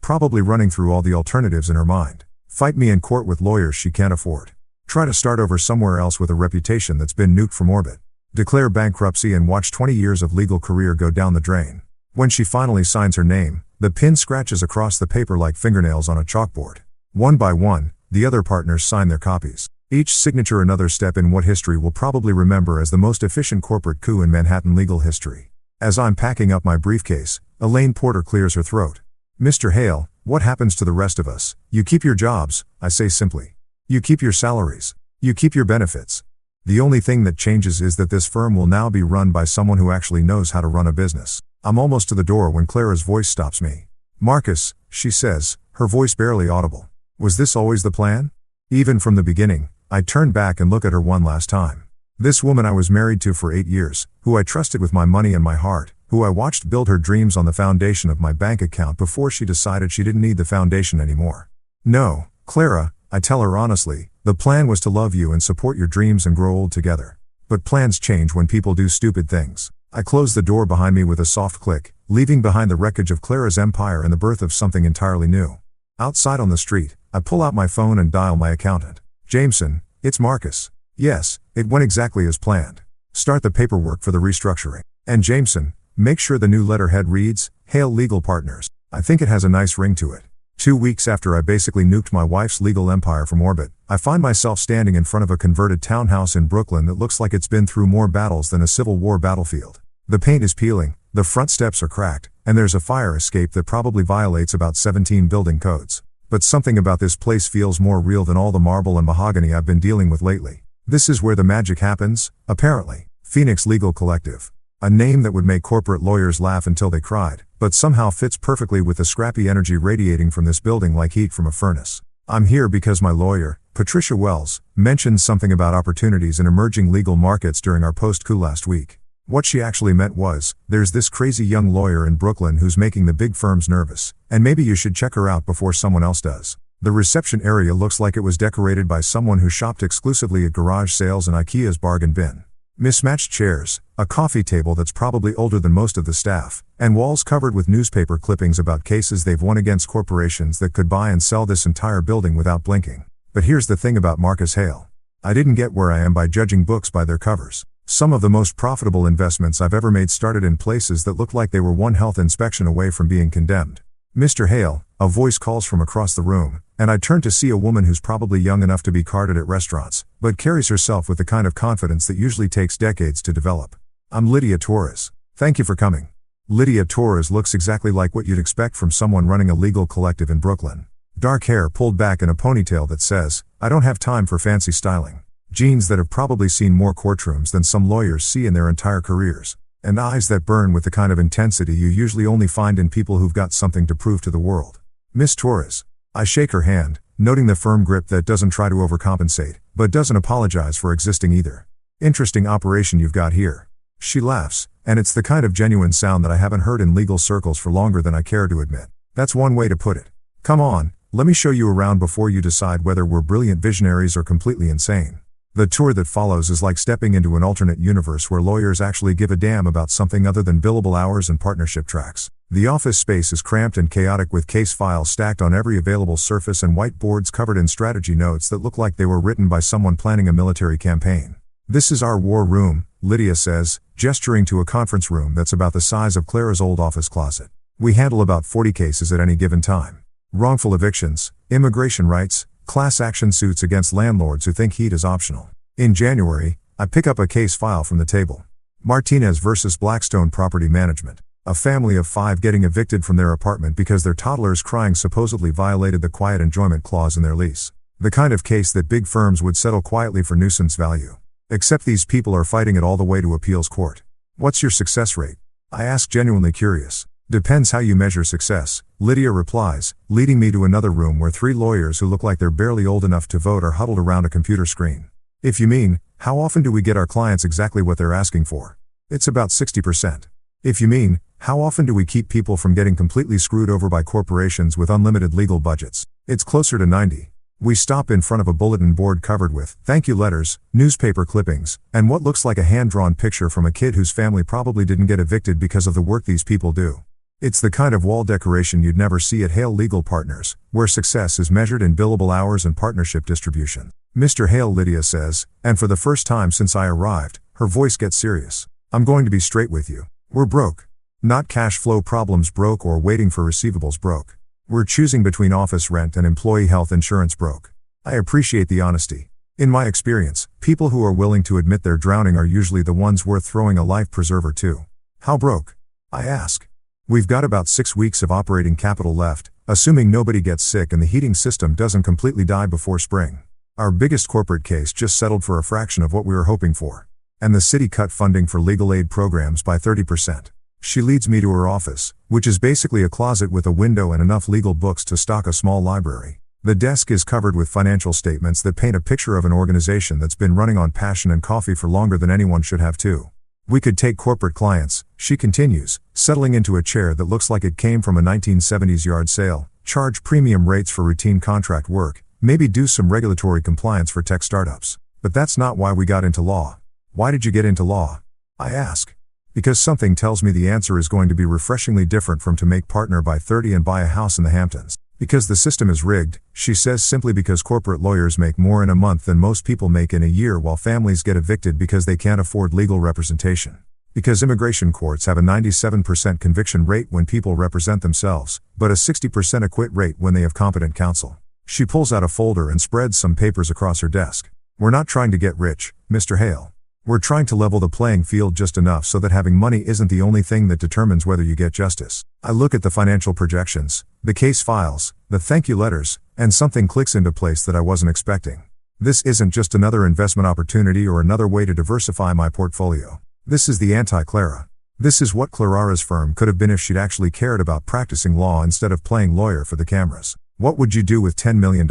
probably running through all the alternatives in her mind. Fight me in court with lawyers she can't afford. Try to start over somewhere else with a reputation that's been nuked from orbit. Declare bankruptcy and watch 20 years of legal career go down the drain. When she finally signs her name, the pen scratches across the paper like fingernails on a chalkboard. One by one, the other partners sign their copies. Each signature another step in what history will probably remember as the most efficient corporate coup in Manhattan legal history. As I'm packing up my briefcase, Elaine Porter clears her throat. Mr. Hale, what happens to the rest of us? You keep your jobs, I say simply. You keep your salaries. You keep your benefits. The only thing that changes is that this firm will now be run by someone who actually knows how to run a business. I'm almost to the door when Clara's voice stops me. Marcus, she says, her voice barely audible. Was this always the plan? Even from the beginning, I turned back and looked at her one last time. This woman I was married to for 8 years, who I trusted with my money and my heart, who I watched build her dreams on the foundation of my bank account before she decided she didn't need the foundation anymore. No, Clara, I tell her honestly, the plan was to love you and support your dreams and grow old together. But plans change when people do stupid things. I closed the door behind me with a soft click, leaving behind the wreckage of Clara's empire and the birth of something entirely new. Outside on the street, I pull out my phone and dial my accountant. Jameson, it's Marcus. Yes, it went exactly as planned. Start the paperwork for the restructuring. And Jameson, make sure the new letterhead reads, Hale Legal Partners. I think it has a nice ring to it. 2 weeks after I basically nuked my wife's legal empire from orbit, I find myself standing in front of a converted townhouse in Brooklyn that looks like it's been through more battles than a Civil War battlefield. The paint is peeling, the front steps are cracked, and there's a fire escape that probably violates about 17 building codes. But something about this place feels more real than all the marble and mahogany I've been dealing with lately. This is where the magic happens, apparently. Phoenix Legal Collective. A name that would make corporate lawyers laugh until they cried, but somehow fits perfectly with the scrappy energy radiating from this building like heat from a furnace. I'm here because my lawyer, Patricia Wells, mentioned something about opportunities in emerging legal markets during our post-coup last week. What she actually meant was, there's this crazy young lawyer in Brooklyn who's making the big firms nervous, and maybe you should check her out before someone else does. The reception area looks like it was decorated by someone who shopped exclusively at garage sales and IKEA's bargain bin. Mismatched chairs, a coffee table that's probably older than most of the staff, and walls covered with newspaper clippings about cases they've won against corporations that could buy and sell this entire building without blinking. But here's the thing about Marcus Hale. I didn't get where I am by judging books by their covers. Some of the most profitable investments I've ever made started in places that looked like they were one health inspection away from being condemned. Mr. Hale, a voice calls from across the room, and I turn to see a woman who's probably young enough to be carded at restaurants, but carries herself with the kind of confidence that usually takes decades to develop. I'm Lydia Torres. Thank you for coming. Lydia Torres looks exactly like what you'd expect from someone running a legal collective in Brooklyn. Dark hair pulled back in a ponytail that says, I don't have time for fancy styling. Jeans that have probably seen more courtrooms than some lawyers see in their entire careers. And eyes that burn with the kind of intensity you usually only find in people who've got something to prove to the world. Miss Torres. I shake her hand, noting the firm grip that doesn't try to overcompensate, but doesn't apologize for existing either. Interesting operation you've got here. She laughs, and it's the kind of genuine sound that I haven't heard in legal circles for longer than I care to admit. That's one way to put it. Come on, let me show you around before you decide whether we're brilliant visionaries or completely insane. The tour that follows is like stepping into an alternate universe where lawyers actually give a damn about something other than billable hours and partnership tracks. The office space is cramped and chaotic with case files stacked on every available surface and whiteboards covered in strategy notes that look like they were written by someone planning a military campaign. This is our war room, Lydia says, gesturing to a conference room that's about the size of Clara's old office closet. We handle about 40 cases at any given time. Wrongful evictions, immigration rights, class action suits against landlords who think heat is optional. In January, I pick up a case file from the table. Martinez versus Blackstone Property Management. A family of 5 getting evicted from their apartment because their toddler's crying supposedly violated the quiet enjoyment clause in their lease. The kind of case that big firms would settle quietly for nuisance value. Except these people are fighting it all the way to appeals court. What's your success rate? I ask, genuinely curious. Depends how you measure success, Lydia replies, leading me to another room where 3 lawyers who look like they're barely old enough to vote are huddled around a computer screen. If you mean, how often do we get our clients exactly what they're asking for? It's about 60%. If you mean, how often do we keep people from getting completely screwed over by corporations with unlimited legal budgets? It's closer to 90. We stop in front of a bulletin board covered with thank you letters, newspaper clippings, and what looks like a hand-drawn picture from a kid whose family probably didn't get evicted because of the work these people do. It's the kind of wall decoration you'd never see at Hale Legal Partners, where success is measured in billable hours and partnership distribution. Mr. Hale, Lydia says, and for the first time since I arrived, her voice gets serious. I'm going to be straight with you. We're broke. Not cash flow problems broke or waiting for receivables broke. We're choosing between office rent and employee health insurance broke. I appreciate the honesty. In my experience, people who are willing to admit they're drowning are usually the ones worth throwing a life preserver to. How broke? I ask. We've got about 6 weeks of operating capital left, assuming nobody gets sick and the heating system doesn't completely die before spring. Our biggest corporate case just settled for a fraction of what we were hoping for. And the city cut funding for legal aid programs by 30%. She leads me to her office, which is basically a closet with a window and enough legal books to stock a small library. The desk is covered with financial statements that paint a picture of an organization that's been running on passion and coffee for longer than anyone should have too. We could take corporate clients, she continues, settling into a chair that looks like it came from a 1970s yard sale, charge premium rates for routine contract work, maybe do some regulatory compliance for tech startups. But that's not why we got into law. Why did you get into law? I ask. Because something tells me the answer is going to be refreshingly different from to make partner by 30 and buy a house in the Hamptons. Because the system is rigged, she says, simply because corporate lawyers make more in a month than most people make in a year while families get evicted because they can't afford legal representation. Because immigration courts have a 97% conviction rate when people represent themselves, but a 60% acquit rate when they have competent counsel. She pulls out a folder and spreads some papers across her desk. We're not trying to get rich, Mr. Hale. We're trying to level the playing field just enough so that having money isn't the only thing that determines whether you get justice. I look at the financial projections, the case files, the thank you letters, and something clicks into place that I wasn't expecting. This isn't just another investment opportunity or another way to diversify my portfolio. This is the anti-Clara. This is what Clarara's firm could have been if she'd actually cared about practicing law instead of playing lawyer for the cameras. What would you do with $10 million?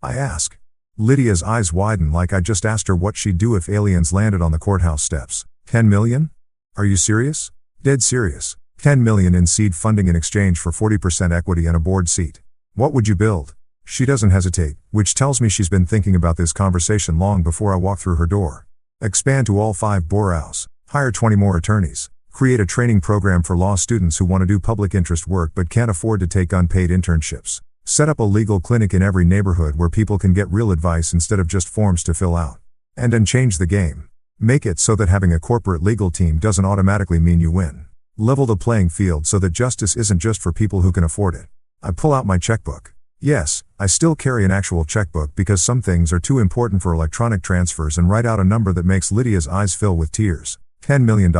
I ask. Lydia's eyes widen like I just asked her what she'd do if aliens landed on the courthouse steps. 10 million? Are you serious? Dead serious. 10 million in seed funding in exchange for 40% equity and a board seat. What would you build? She doesn't hesitate, which tells me she's been thinking about this conversation long before I walk through her door. Expand to all 5 boroughs. Hire 20 more attorneys. Create a training program for law students who want to do public interest work but can't afford to take unpaid internships. Set up a legal clinic in every neighborhood where people can get real advice instead of just forms to fill out. And then change the game. Make it so that having a corporate legal team doesn't automatically mean you win. Level the playing field so that justice isn't just for people who can afford it. I pull out my checkbook. Yes, I still carry an actual checkbook because some things are too important for electronic transfers and write out a number that makes Lydia's eyes fill with tears. $10 million.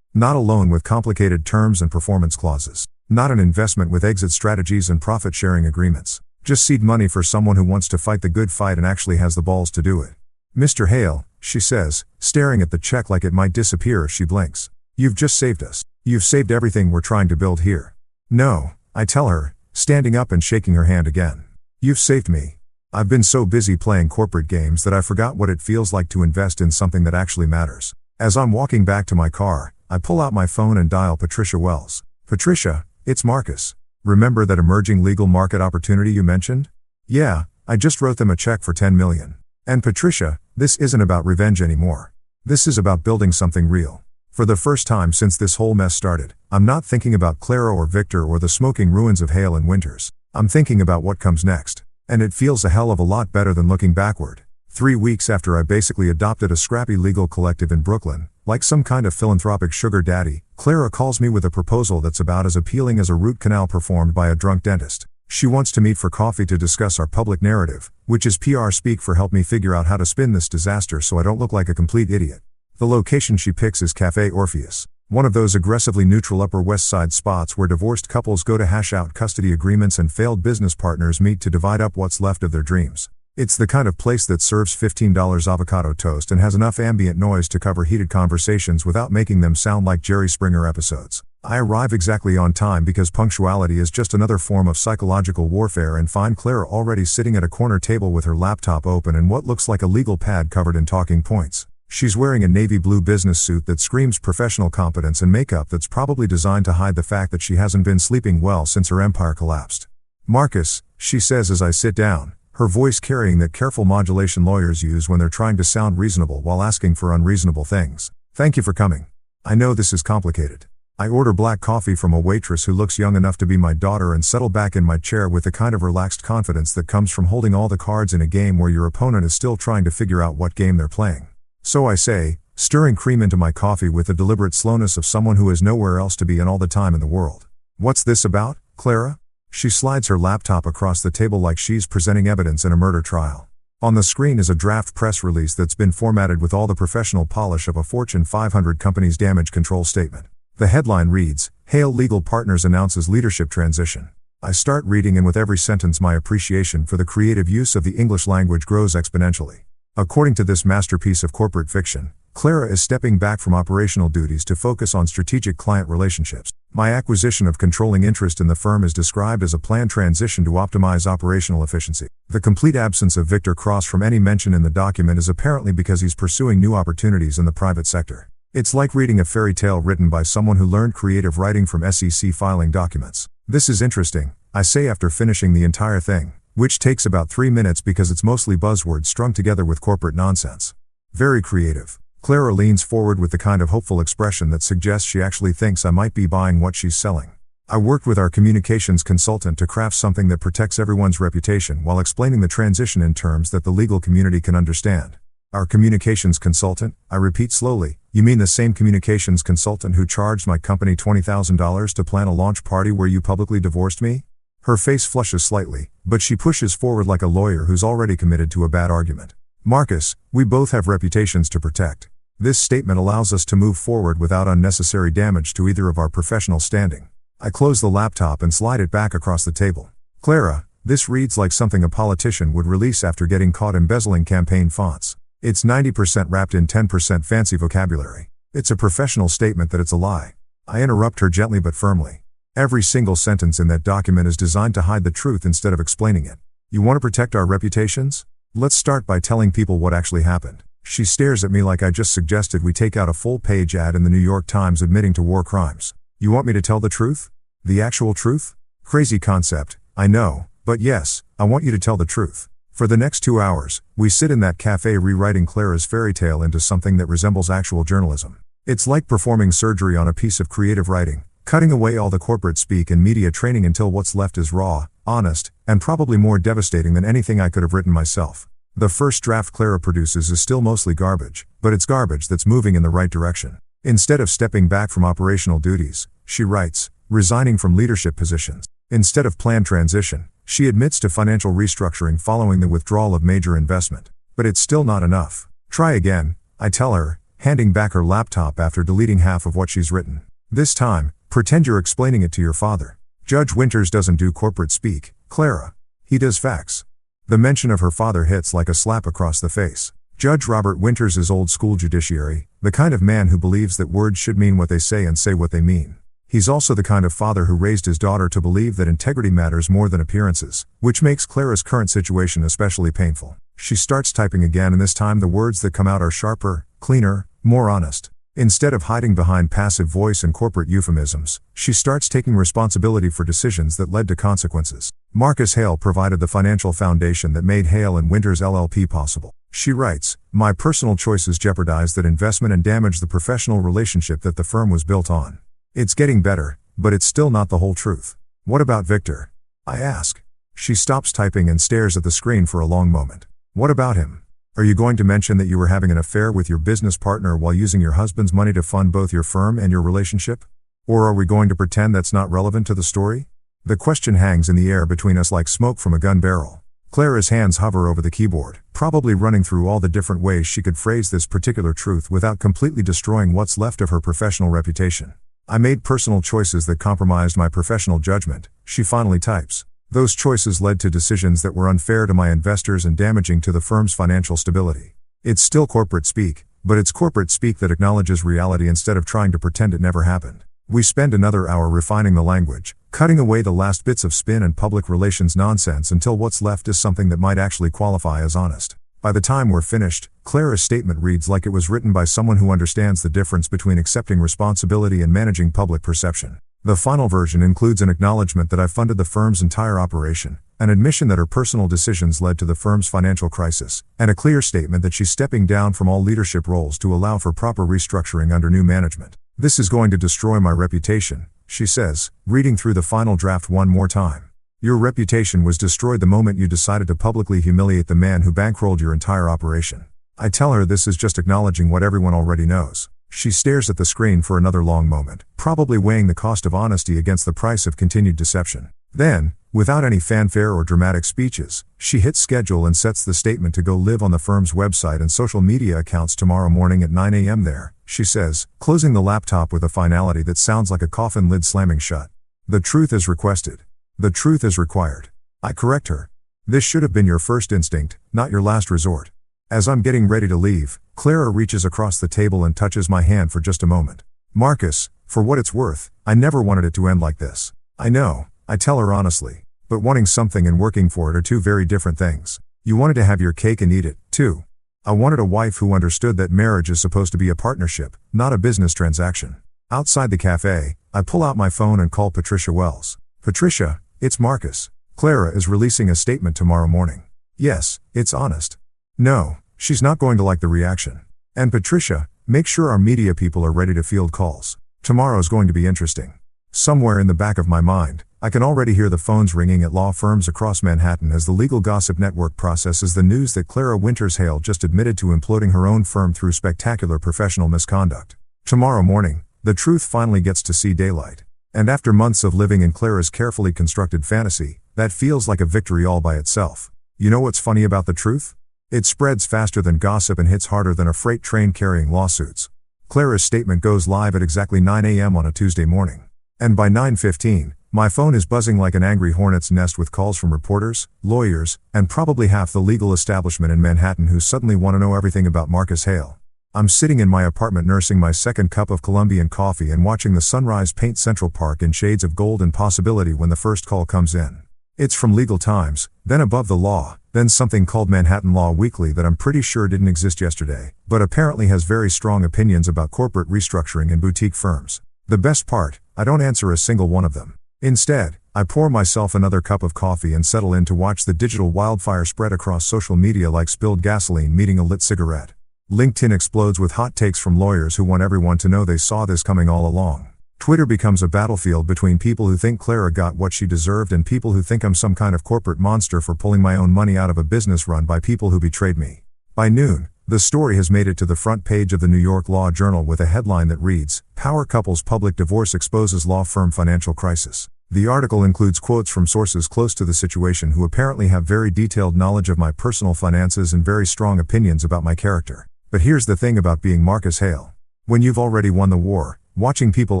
Not a loan with complicated terms and performance clauses. Not an investment with exit strategies and profit-sharing agreements. Just seed money for someone who wants to fight the good fight and actually has the balls to do it. Mr. Hale, she says, staring at the check like it might disappear if she blinks. You've just saved us. You've saved everything we're trying to build here. No, I tell her, standing up and shaking her hand again. You've saved me. I've been so busy playing corporate games that I forgot what it feels like to invest in something that actually matters. As I'm walking back to my car, I pull out my phone and dial Patricia Wells. Patricia, it's Marcus. Remember that emerging legal market opportunity you mentioned? Yeah, I just wrote them a check for $10 million. And Patricia, this isn't about revenge anymore. This is about building something real. For the first time since this whole mess started, I'm not thinking about Clara or Victor or the smoking ruins of Hale and Winters. I'm thinking about what comes next. And it feels a hell of a lot better than looking backward. 3 weeks after I basically adopted a scrappy legal collective in Brooklyn, like some kind of philanthropic sugar daddy, Clara calls me with a proposal that's about as appealing as a root canal performed by a drunk dentist. She wants to meet for coffee to discuss our public narrative, which is PR speak for help me figure out how to spin this disaster so I don't look like a complete idiot. The location she picks is Cafe Orpheus, one of those aggressively neutral Upper West Side spots where divorced couples go to hash out custody agreements and failed business partners meet to divide up what's left of their dreams. It's the kind of place that serves $15 avocado toast and has enough ambient noise to cover heated conversations without making them sound like Jerry Springer episodes. I arrive exactly on time because punctuality is just another form of psychological warfare and find Clara already sitting at a corner table with her laptop open and what looks like a legal pad covered in talking points. She's wearing a navy blue business suit that screams professional competence and makeup that's probably designed to hide the fact that she hasn't been sleeping well since her empire collapsed. Marcus, she says as I sit down, her voice carrying that careful modulation lawyers use when they're trying to sound reasonable while asking for unreasonable things. Thank you for coming. I know this is complicated. I order black coffee from a waitress who looks young enough to be my daughter and settle back in my chair with the kind of relaxed confidence that comes from holding all the cards in a game where your opponent is still trying to figure out what game they're playing. So I say, stirring cream into my coffee with the deliberate slowness of someone who has nowhere else to be and all the time in the world. What's this about, Clara? She slides her laptop across the table like she's presenting evidence in a murder trial. On the screen is a draft press release that's been formatted with all the professional polish of a Fortune 500 company's damage control statement. The headline reads, Hale Legal Partners announces leadership transition. I start reading and with every sentence my appreciation for the creative use of the English language grows exponentially. According to this masterpiece of corporate fiction, Clara is stepping back from operational duties to focus on strategic client relationships. My acquisition of controlling interest in the firm is described as a planned transition to optimize operational efficiency. The complete absence of Victor Cross from any mention in the document is apparently because he's pursuing new opportunities in the private sector. It's like reading a fairy tale written by someone who learned creative writing from SEC filing documents. This is interesting, I say after finishing the entire thing, which takes about 3 minutes because it's mostly buzzwords strung together with corporate nonsense. Very creative. Clara leans forward with the kind of hopeful expression that suggests she actually thinks I might be buying what she's selling. I worked with our communications consultant to craft something that protects everyone's reputation while explaining the transition in terms that the legal community can understand. Our communications consultant, I repeat slowly, you mean the same communications consultant who charged my company $20,000 to plan a launch party where you publicly divorced me? Her face flushes slightly, but she pushes forward like a lawyer who's already committed to a bad argument. Marcus, we both have reputations to protect. This statement allows us to move forward without unnecessary damage to either of our professional standing. I close the laptop and slide it back across the table. Clara, this reads like something a politician would release after getting caught embezzling campaign fonts. It's 90% wrapped in 10% fancy vocabulary. It's a professional statement that it's a lie. I interrupt her gently but firmly. Every single sentence in that document is designed to hide the truth instead of explaining it. You want to protect our reputations? Let's start by telling people what actually happened. She stares at me like I just suggested we take out a full-page ad in the New York Times admitting to war crimes. You want me to tell the truth? The actual truth? Crazy concept, I know, but yes, I want you to tell the truth. For the next 2 hours, we sit in that cafe rewriting Clara's fairy tale into something that resembles actual journalism. It's like performing surgery on a piece of creative writing, cutting away all the corporate speak and media training until what's left is raw, honest, and probably more devastating than anything I could have written myself. The first draft Clara produces is still mostly garbage, but it's garbage that's moving in the right direction. Instead of stepping back from operational duties, she writes, resigning from leadership positions. Instead of planned transition, she admits to financial restructuring following the withdrawal of major investment. But it's still not enough. Try again, I tell her, handing back her laptop after deleting half of what she's written. This time, pretend you're explaining it to your father. Judge Winters doesn't do corporate speak, Clara. He does facts. The mention of her father hits like a slap across the face. Judge Robert Winters is old school judiciary, the kind of man who believes that words should mean what they say and say what they mean. He's also the kind of father who raised his daughter to believe that integrity matters more than appearances, which makes Clara's current situation especially painful. She starts typing again, and this time the words that come out are sharper, cleaner, more honest. Instead of hiding behind passive voice and corporate euphemisms, she starts taking responsibility for decisions that led to consequences. Marcus Hale provided the financial foundation that made Hale and Winters LLP possible. She writes, "My personal choices jeopardized that investment and damaged the professional relationship that the firm was built on. It's getting better, but it's still not the whole truth." "What about Victor?" I ask. She stops typing and stares at the screen for a long moment. "What about him? Are you going to mention that you were having an affair with your business partner while using your husband's money to fund both your firm and your relationship? Or are we going to pretend that's not relevant to the story?" The question hangs in the air between us like smoke from a gun barrel. Clara's hands hover over the keyboard, probably running through all the different ways she could phrase this particular truth without completely destroying what's left of her professional reputation. "I made personal choices that compromised my professional judgment," she finally types. "Those choices led to decisions that were unfair to my investors and damaging to the firm's financial stability." It's still corporate speak, but it's corporate speak that acknowledges reality instead of trying to pretend it never happened. We spend another hour refining the language, cutting away the last bits of spin and public relations nonsense until what's left is something that might actually qualify as honest. By the time we're finished, Clara's statement reads like it was written by someone who understands the difference between accepting responsibility and managing public perception. The final version includes an acknowledgement that I funded the firm's entire operation, an admission that her personal decisions led to the firm's financial crisis, and a clear statement that she's stepping down from all leadership roles to allow for proper restructuring under new management. "This is going to destroy my reputation," she says, reading through the final draft one more time. "Your reputation was destroyed the moment you decided to publicly humiliate the man who bankrolled your entire operation." I tell her this is just acknowledging what everyone already knows. She stares at the screen for another long moment, probably weighing the cost of honesty against the price of continued deception. Then, without any fanfare or dramatic speeches, she hits schedule and sets the statement to go live on the firm's website and social media accounts tomorrow morning at 9 a.m. there, she says, closing the laptop with a finality that sounds like a coffin lid slamming shut. "The truth is requested. The truth is required." I correct her. "This should have been your first instinct, not your last resort." As I'm getting ready to leave, Clara reaches across the table and touches my hand for just a moment. "Marcus, for what it's worth, I never wanted it to end like this." "I know," I tell her honestly. "But wanting something and working for it are two very different things. You wanted to have your cake and eat it, too." I wanted a wife who understood that marriage is supposed to be a partnership, not a business transaction. Outside the cafe, I pull out my phone and call Patricia Wells. "Patricia, it's Marcus. Clara is releasing a statement tomorrow morning." "Yes, it's honest." "No, she's not going to like the reaction. And Patricia, make sure our media people are ready to field calls. Tomorrow's going to be interesting." Somewhere in the back of my mind, I can already hear the phones ringing at law firms across Manhattan as the legal gossip network processes the news that Clara Winters Hale just admitted to imploding her own firm through spectacular professional misconduct. Tomorrow morning, the truth finally gets to see daylight. And after months of living in Clara's carefully constructed fantasy, that feels like a victory all by itself. You know what's funny about the truth? It spreads faster than gossip and hits harder than a freight train carrying lawsuits. Clara's statement goes live at exactly 9 a.m. on a Tuesday morning. And by 9:15, my phone is buzzing like an angry hornet's nest with calls from reporters, lawyers, and probably half the legal establishment in Manhattan who suddenly want to know everything about Marcus Hale. I'm sitting in my apartment nursing my second cup of Colombian coffee and watching the sunrise paint Central Park in shades of gold and possibility when the first call comes in. It's from Legal Times, then Above the Law, then something called Manhattan Law Weekly that I'm pretty sure didn't exist yesterday, but apparently has very strong opinions about corporate restructuring and boutique firms. The best part, I don't answer a single one of them. Instead, I pour myself another cup of coffee and settle in to watch the digital wildfire spread across social media like spilled gasoline meeting a lit cigarette. LinkedIn explodes with hot takes from lawyers who want everyone to know they saw this coming all along. Twitter becomes a battlefield between people who think Clara got what she deserved and people who think I'm some kind of corporate monster for pulling my own money out of a business run by people who betrayed me. By noon, the story has made it to the front page of the New York Law Journal with a headline that reads, "Power Couple's Public Divorce Exposes Law Firm Financial Crisis." The article includes quotes from sources close to the situation who apparently have very detailed knowledge of my personal finances and very strong opinions about my character. But here's the thing about being Marcus Hale. When you've already won the war, watching people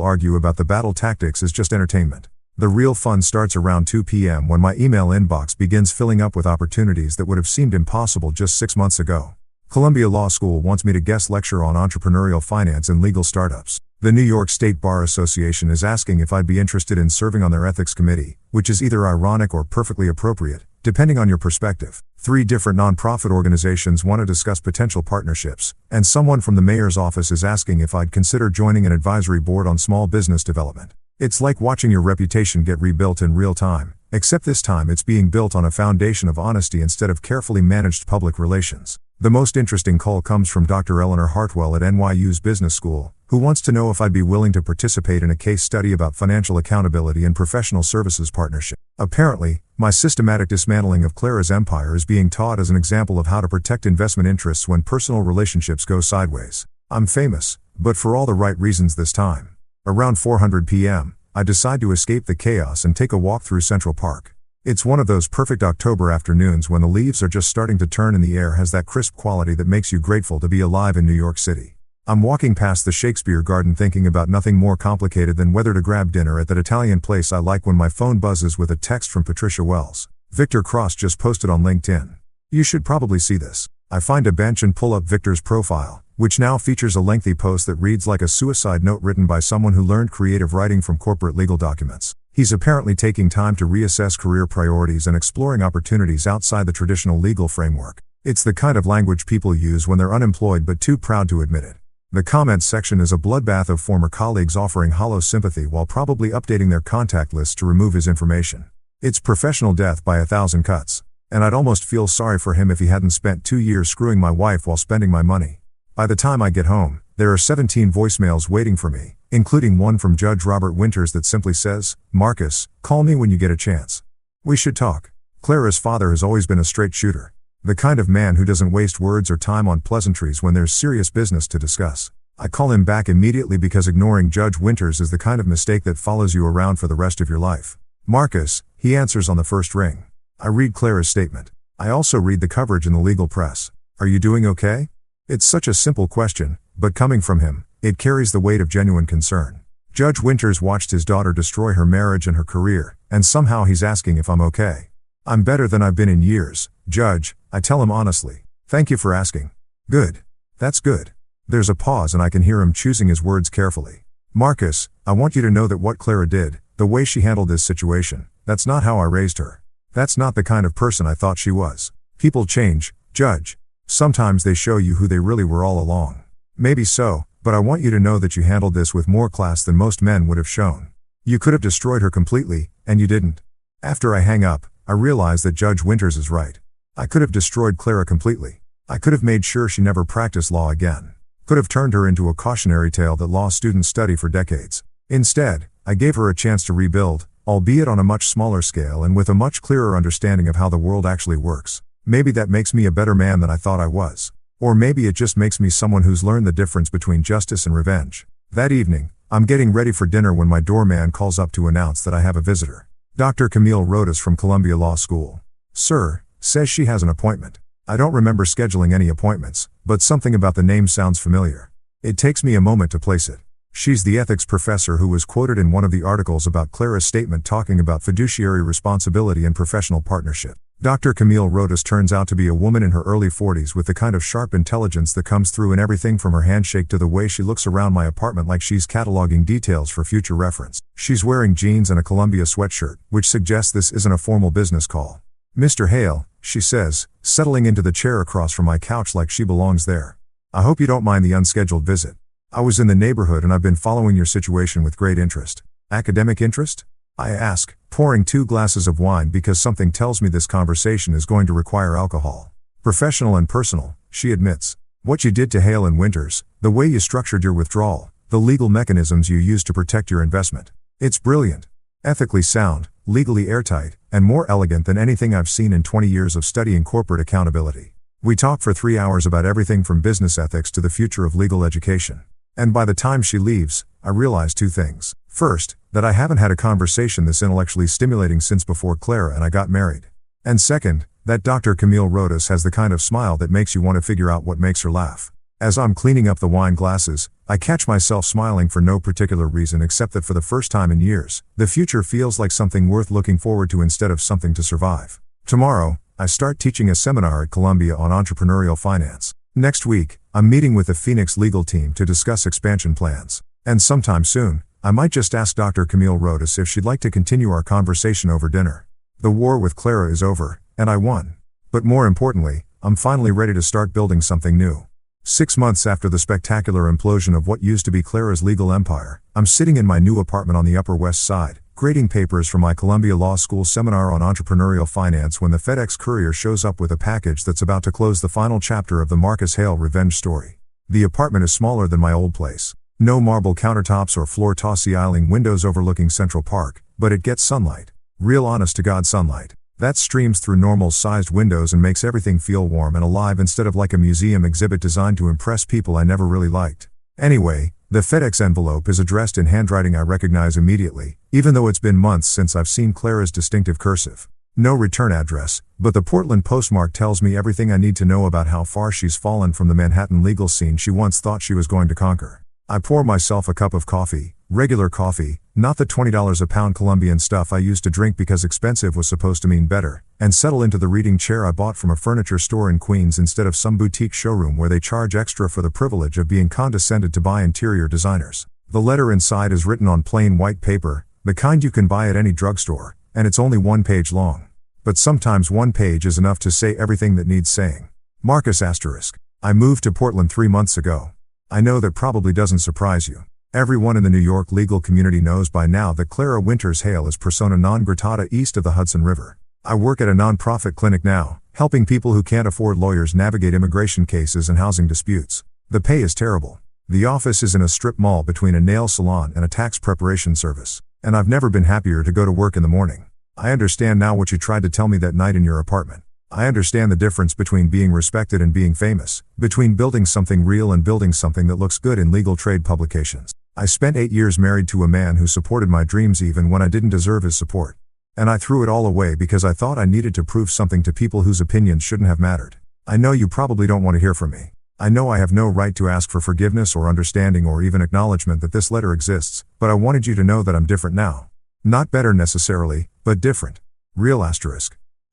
argue about the battle tactics is just entertainment. The real fun starts around 2 p.m. when my email inbox begins filling up with opportunities that would have seemed impossible just 6 months ago. Columbia Law School wants me to guest lecture on entrepreneurial finance and legal startups. The New York State Bar Association is asking if I'd be interested in serving on their ethics committee, which is either ironic or perfectly appropriate, depending on your perspective. 3 different nonprofit organizations want to discuss potential partnerships, and someone from the mayor's office is asking if I'd consider joining an advisory board on small business development. It's like watching your reputation get rebuilt in real time, except this time it's being built on a foundation of honesty instead of carefully managed public relations. The most interesting call comes from Dr. Eleanor Hartwell at NYU's Business School, who wants to know if I'd be willing to participate in a case study about financial accountability and professional services partnership. Apparently, my systematic dismantling of Clara's empire is being taught as an example of how to protect investment interests when personal relationships go sideways. I'm famous, but for all the right reasons this time. Around 4:00 p.m., I decide to escape the chaos and take a walk through Central Park. It's one of those perfect October afternoons when the leaves are just starting to turn and the air has that crisp quality that makes you grateful to be alive in New York City. I'm walking past the Shakespeare Garden thinking about nothing more complicated than whether to grab dinner at that Italian place I like when my phone buzzes with a text from Patricia Wells. Victor Cross just posted on LinkedIn. You should probably see this. I find a bench and pull up Victor's profile, which now features a lengthy post that reads like a suicide note written by someone who learned creative writing from corporate legal documents. He's apparently taking time to reassess career priorities and exploring opportunities outside the traditional legal framework. It's the kind of language people use when they're unemployed but too proud to admit it. The comments section is a bloodbath of former colleagues offering hollow sympathy while probably updating their contact lists to remove his information. It's professional death by 1,000 cuts. And I'd almost feel sorry for him if he hadn't spent 2 years screwing my wife while spending my money. By the time I get home, there are 17 voicemails waiting for me, including one from Judge Robert Winters that simply says, "Marcus, call me when you get a chance. We should talk." Clara's father has always been a straight shooter. The kind of man who doesn't waste words or time on pleasantries when there's serious business to discuss. I call him back immediately because ignoring Judge Winters is the kind of mistake that follows you around for the rest of your life. "Marcus," he answers on the first ring. I read Clara's statement. I also read the coverage in the legal press. "Are you doing okay?" It's such a simple question, but coming from him, it carries the weight of genuine concern. Judge Winters watched his daughter destroy her marriage and her career, and somehow he's asking if I'm okay. "I'm better than I've been in years, Judge," I tell him honestly. "Thank you for asking." "Good. That's good." There's a pause and I can hear him choosing his words carefully. "Marcus, I want you to know that what Clara did, the way she handled this situation, that's not how I raised her. That's not the kind of person I thought she was. People change, Judge. Sometimes they show you who they really were all along. Maybe so, but I want you to know that you handled this with more class than most men would have shown. You could have destroyed her completely, and you didn't." After I hang up, I realize that Judge Winters is right. I could have destroyed Clara completely. I could have made sure she never practiced law again. Could have turned her into a cautionary tale that law students study for decades. Instead, I gave her a chance to rebuild, albeit on a much smaller scale and with a much clearer understanding of how the world actually works. Maybe that makes me a better man than I thought I was. Or maybe it just makes me someone who's learned the difference between justice and revenge. That evening, I'm getting ready for dinner when my doorman calls up to announce that I have a visitor. Dr. Camille Rodas from Columbia Law School. "Sir," says she has an appointment. I don't remember scheduling any appointments, but something about the name sounds familiar. It takes me a moment to place it. She's the ethics professor who was quoted in one of the articles about Clara's statement talking about fiduciary responsibility and professional partnership. Dr. Camille Rodas turns out to be a woman in her early 40s with the kind of sharp intelligence that comes through in everything from her handshake to the way she looks around my apartment like she's cataloging details for future reference. She's wearing jeans and a Columbia sweatshirt, which suggests this isn't a formal business call. "Mr. Hale," she says, settling into the chair across from my couch like she belongs there. "I hope you don't mind the unscheduled visit. I was in the neighborhood and I've been following your situation with great interest." "Academic interest?" I ask, pouring 2 glasses of wine because something tells me this conversation is going to require alcohol. "Professional and personal," she admits. "What you did to Hale and Winters, the way you structured your withdrawal, the legal mechanisms you used to protect your investment. It's brilliant. Ethically sound, legally airtight, and more elegant than anything I've seen in 20 years of studying corporate accountability." We talk for 3 hours about everything from business ethics to the future of legal education. And by the time she leaves, I realize 2 things. First, that I haven't had a conversation this intellectually stimulating since before Clara and I got married. And second, that Dr. Camille Rodas has the kind of smile that makes you want to figure out what makes her laugh. As I'm cleaning up the wine glasses, I catch myself smiling for no particular reason except that for the first time in years, the future feels like something worth looking forward to instead of something to survive. Tomorrow, I start teaching a seminar at Columbia on entrepreneurial finance. Next week, I'm meeting with the Phoenix legal team to discuss expansion plans. And sometime soon, I might just ask Dr. Camille Rodas if she'd like to continue our conversation over dinner. The war with Clara is over, and I won. But more importantly, I'm finally ready to start building something new. 6 months after the spectacular implosion of what used to be Clara's legal empire, I'm sitting in my new apartment on the Upper West Side, grading papers for my Columbia Law School seminar on entrepreneurial finance when the FedEx courier shows up with a package that's about to close the final chapter of the Marcus Hale revenge story. The apartment is smaller than my old place. No marble countertops or floor-to-ceiling windows overlooking Central Park, but it gets sunlight. Real honest-to-God sunlight. That streams through normal-sized windows and makes everything feel warm and alive instead of like a museum exhibit designed to impress people I never really liked. Anyway, the FedEx envelope is addressed in handwriting I recognize immediately, even though it's been months since I've seen Clara's distinctive cursive. No return address, but the Portland postmark tells me everything I need to know about how far she's fallen from the Manhattan legal scene she once thought she was going to conquer. I pour myself a cup of coffee, regular coffee, not the $20 a pound Colombian stuff I used to drink because expensive was supposed to mean better, and settle into the reading chair I bought from a furniture store in Queens instead of some boutique showroom where they charge extra for the privilege of being condescended to by interior designers. The letter inside is written on plain white paper, the kind you can buy at any drugstore, and it's only 1 page long. But sometimes 1 page is enough to say everything that needs saying. Marcus *. I moved to Portland 3 months ago. I know that probably doesn't surprise you. Everyone in the New York legal community knows by now that Clara Winters Hale is persona non grata east of the Hudson River. I work at a nonprofit clinic now, helping people who can't afford lawyers navigate immigration cases and housing disputes. The pay is terrible. The office is in a strip mall between a nail salon and a tax preparation service, and I've never been happier to go to work in the morning. I understand now what you tried to tell me that night in your apartment. I understand the difference between being respected and being famous, between building something real and building something that looks good in legal trade publications. I spent 8 years married to a man who supported my dreams even when I didn't deserve his support. And I threw it all away because I thought I needed to prove something to people whose opinions shouldn't have mattered. I know you probably don't want to hear from me. I know I have no right to ask for forgiveness or understanding or even acknowledgement that this letter exists, but I wanted you to know that I'm different now. Not better necessarily, but different. Real *.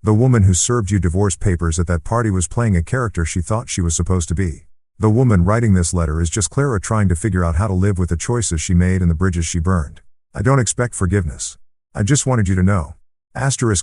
The woman who served you divorce papers at that party was playing a character she thought she was supposed to be. The woman writing this letter is just Clara trying to figure out how to live with the choices she made and the bridges she burned. I don't expect forgiveness. I just wanted you to know.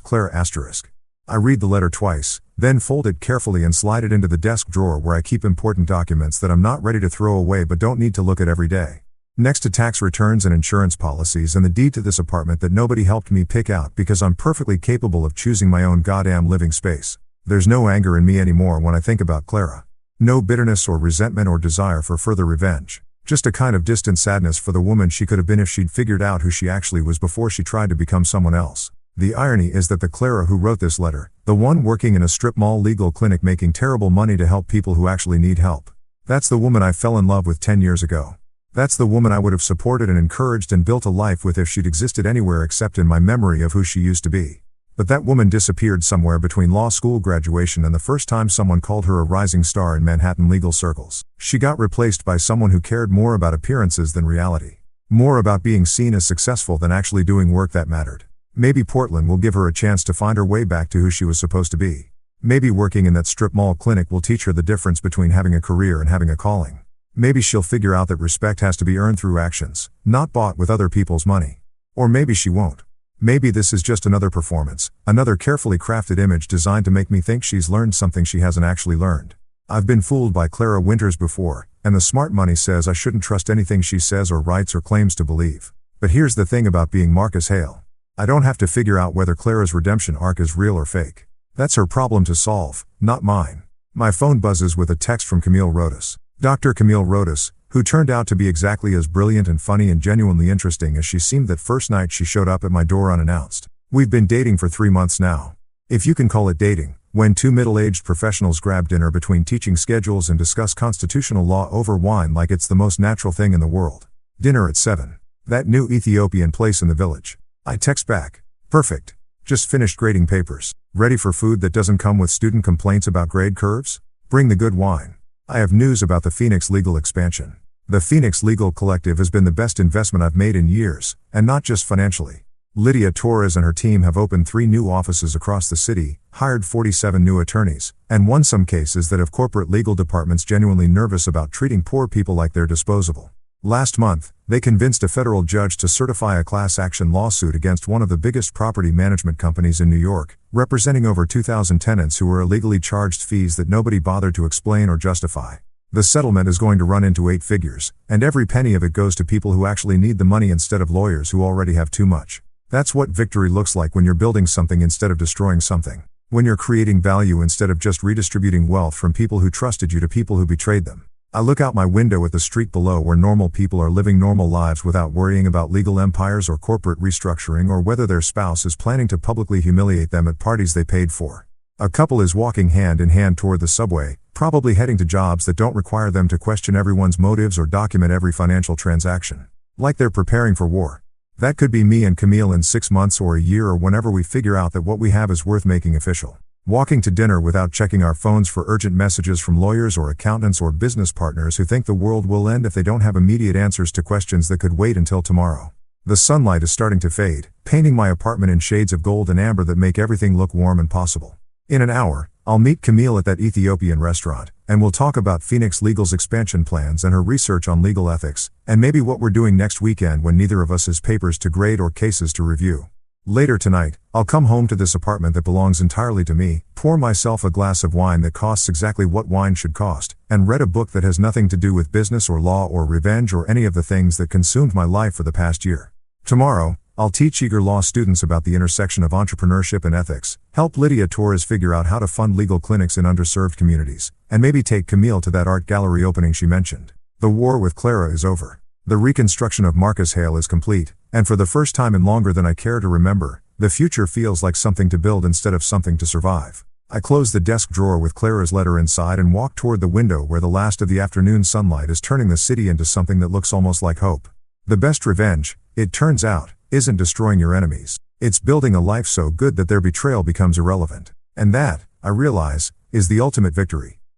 Clara *. I read the letter twice, then fold it carefully and slide it into the desk drawer where I keep important documents that I'm not ready to throw away but don't need to look at every day. Next to tax returns and insurance policies and the deed to this apartment that nobody helped me pick out because I'm perfectly capable of choosing my own goddamn living space. There's no anger in me anymore when I think about Clara. No bitterness or resentment or desire for further revenge. Just a kind of distant sadness for the woman she could have been if she'd figured out who she actually was before she tried to become someone else. The irony is that the Clara who wrote this letter, the one working in a strip mall legal clinic making terrible money to help people who actually need help. That's the woman I fell in love with 10 years ago. That's the woman I would have supported and encouraged and built a life with if she'd existed anywhere except in my memory of who she used to be. But that woman disappeared somewhere between law school graduation and the first time someone called her a rising star in Manhattan legal circles. She got replaced by someone who cared more about appearances than reality. More about being seen as successful than actually doing work that mattered. Maybe Portland will give her a chance to find her way back to who she was supposed to be. Maybe working in that strip mall clinic will teach her the difference between having a career and having a calling. Maybe she'll figure out that respect has to be earned through actions, not bought with other people's money. Or maybe she won't. Maybe this is just another performance, another carefully crafted image designed to make me think she's learned something she hasn't actually learned. I've been fooled by Clara Winters before, and the smart money says I shouldn't trust anything she says or writes or claims to believe. But here's the thing about being Marcus Hale. I don't have to figure out whether Clara's redemption arc is real or fake. That's her problem to solve, not mine. My phone buzzes with a text from Camille Rodas. Dr. Camille Rodas, who turned out to be exactly as brilliant and funny and genuinely interesting as she seemed that first night she showed up at my door unannounced. We've been dating for 3 months now. If you can call it dating, when two middle-aged professionals grab dinner between teaching schedules and discuss constitutional law over wine like it's the most natural thing in the world. Dinner at 7. That new Ethiopian place in the village. I text back. Perfect. Just finished grading papers. Ready for food that doesn't come with student complaints about grade curves? Bring the good wine. I have news about the Phoenix Legal expansion. The Phoenix Legal Collective has been the best investment I've made in years, and not just financially. Lydia Torres and her team have opened 3 new offices across the city, hired 47 new attorneys, and won some cases that have corporate legal departments genuinely nervous about treating poor people like they're disposable. Last month, they convinced a federal judge to certify a class action lawsuit against one of the biggest property management companies in New York, representing over 2,000 tenants who were illegally charged fees that nobody bothered to explain or justify. The settlement is going to run into 8 figures, and every penny of it goes to people who actually need the money instead of lawyers who already have too much. That's what victory looks like when you're building something instead of destroying something. When you're creating value instead of just redistributing wealth from people who trusted you to people who betrayed them. I look out my window at the street below where normal people are living normal lives without worrying about legal empires or corporate restructuring or whether their spouse is planning to publicly humiliate them at parties they paid for. A couple is walking hand in hand toward the subway, probably heading to jobs that don't require them to question everyone's motives or document every financial transaction. Like they're preparing for war. That could be me and Camille in 6 months or a year or whenever we figure out that what we have is worth making official. Walking to dinner without checking our phones for urgent messages from lawyers or accountants or business partners who think the world will end if they don't have immediate answers to questions that could wait until tomorrow. The sunlight is starting to fade, painting my apartment in shades of gold and amber that make everything look warm and possible. In an hour, I'll meet Camille at that Ethiopian restaurant, and we'll talk about Phoenix Legal's expansion plans and her research on legal ethics, and maybe what we're doing next weekend when neither of us has papers to grade or cases to review. Later tonight, I'll come home to this apartment that belongs entirely to me, pour myself a glass of wine that costs exactly what wine should cost, and read a book that has nothing to do with business or law or revenge or any of the things that consumed my life for the past year. Tomorrow, I'll teach eager law students about the intersection of entrepreneurship and ethics, help Lydia Torres figure out how to fund legal clinics in underserved communities, and maybe take Camille to that art gallery opening she mentioned. The war with Clara is over. The reconstruction of Marcus Hale is complete, and for the first time in longer than I care to remember, the future feels like something to build instead of something to survive. I close the desk drawer with Clara's letter inside and walk toward the window where the last of the afternoon sunlight is turning the city into something that looks almost like hope. The best revenge, it turns out, isn't destroying your enemies. It's building a life so good that their betrayal becomes irrelevant. And that, I realize, is the ultimate victory.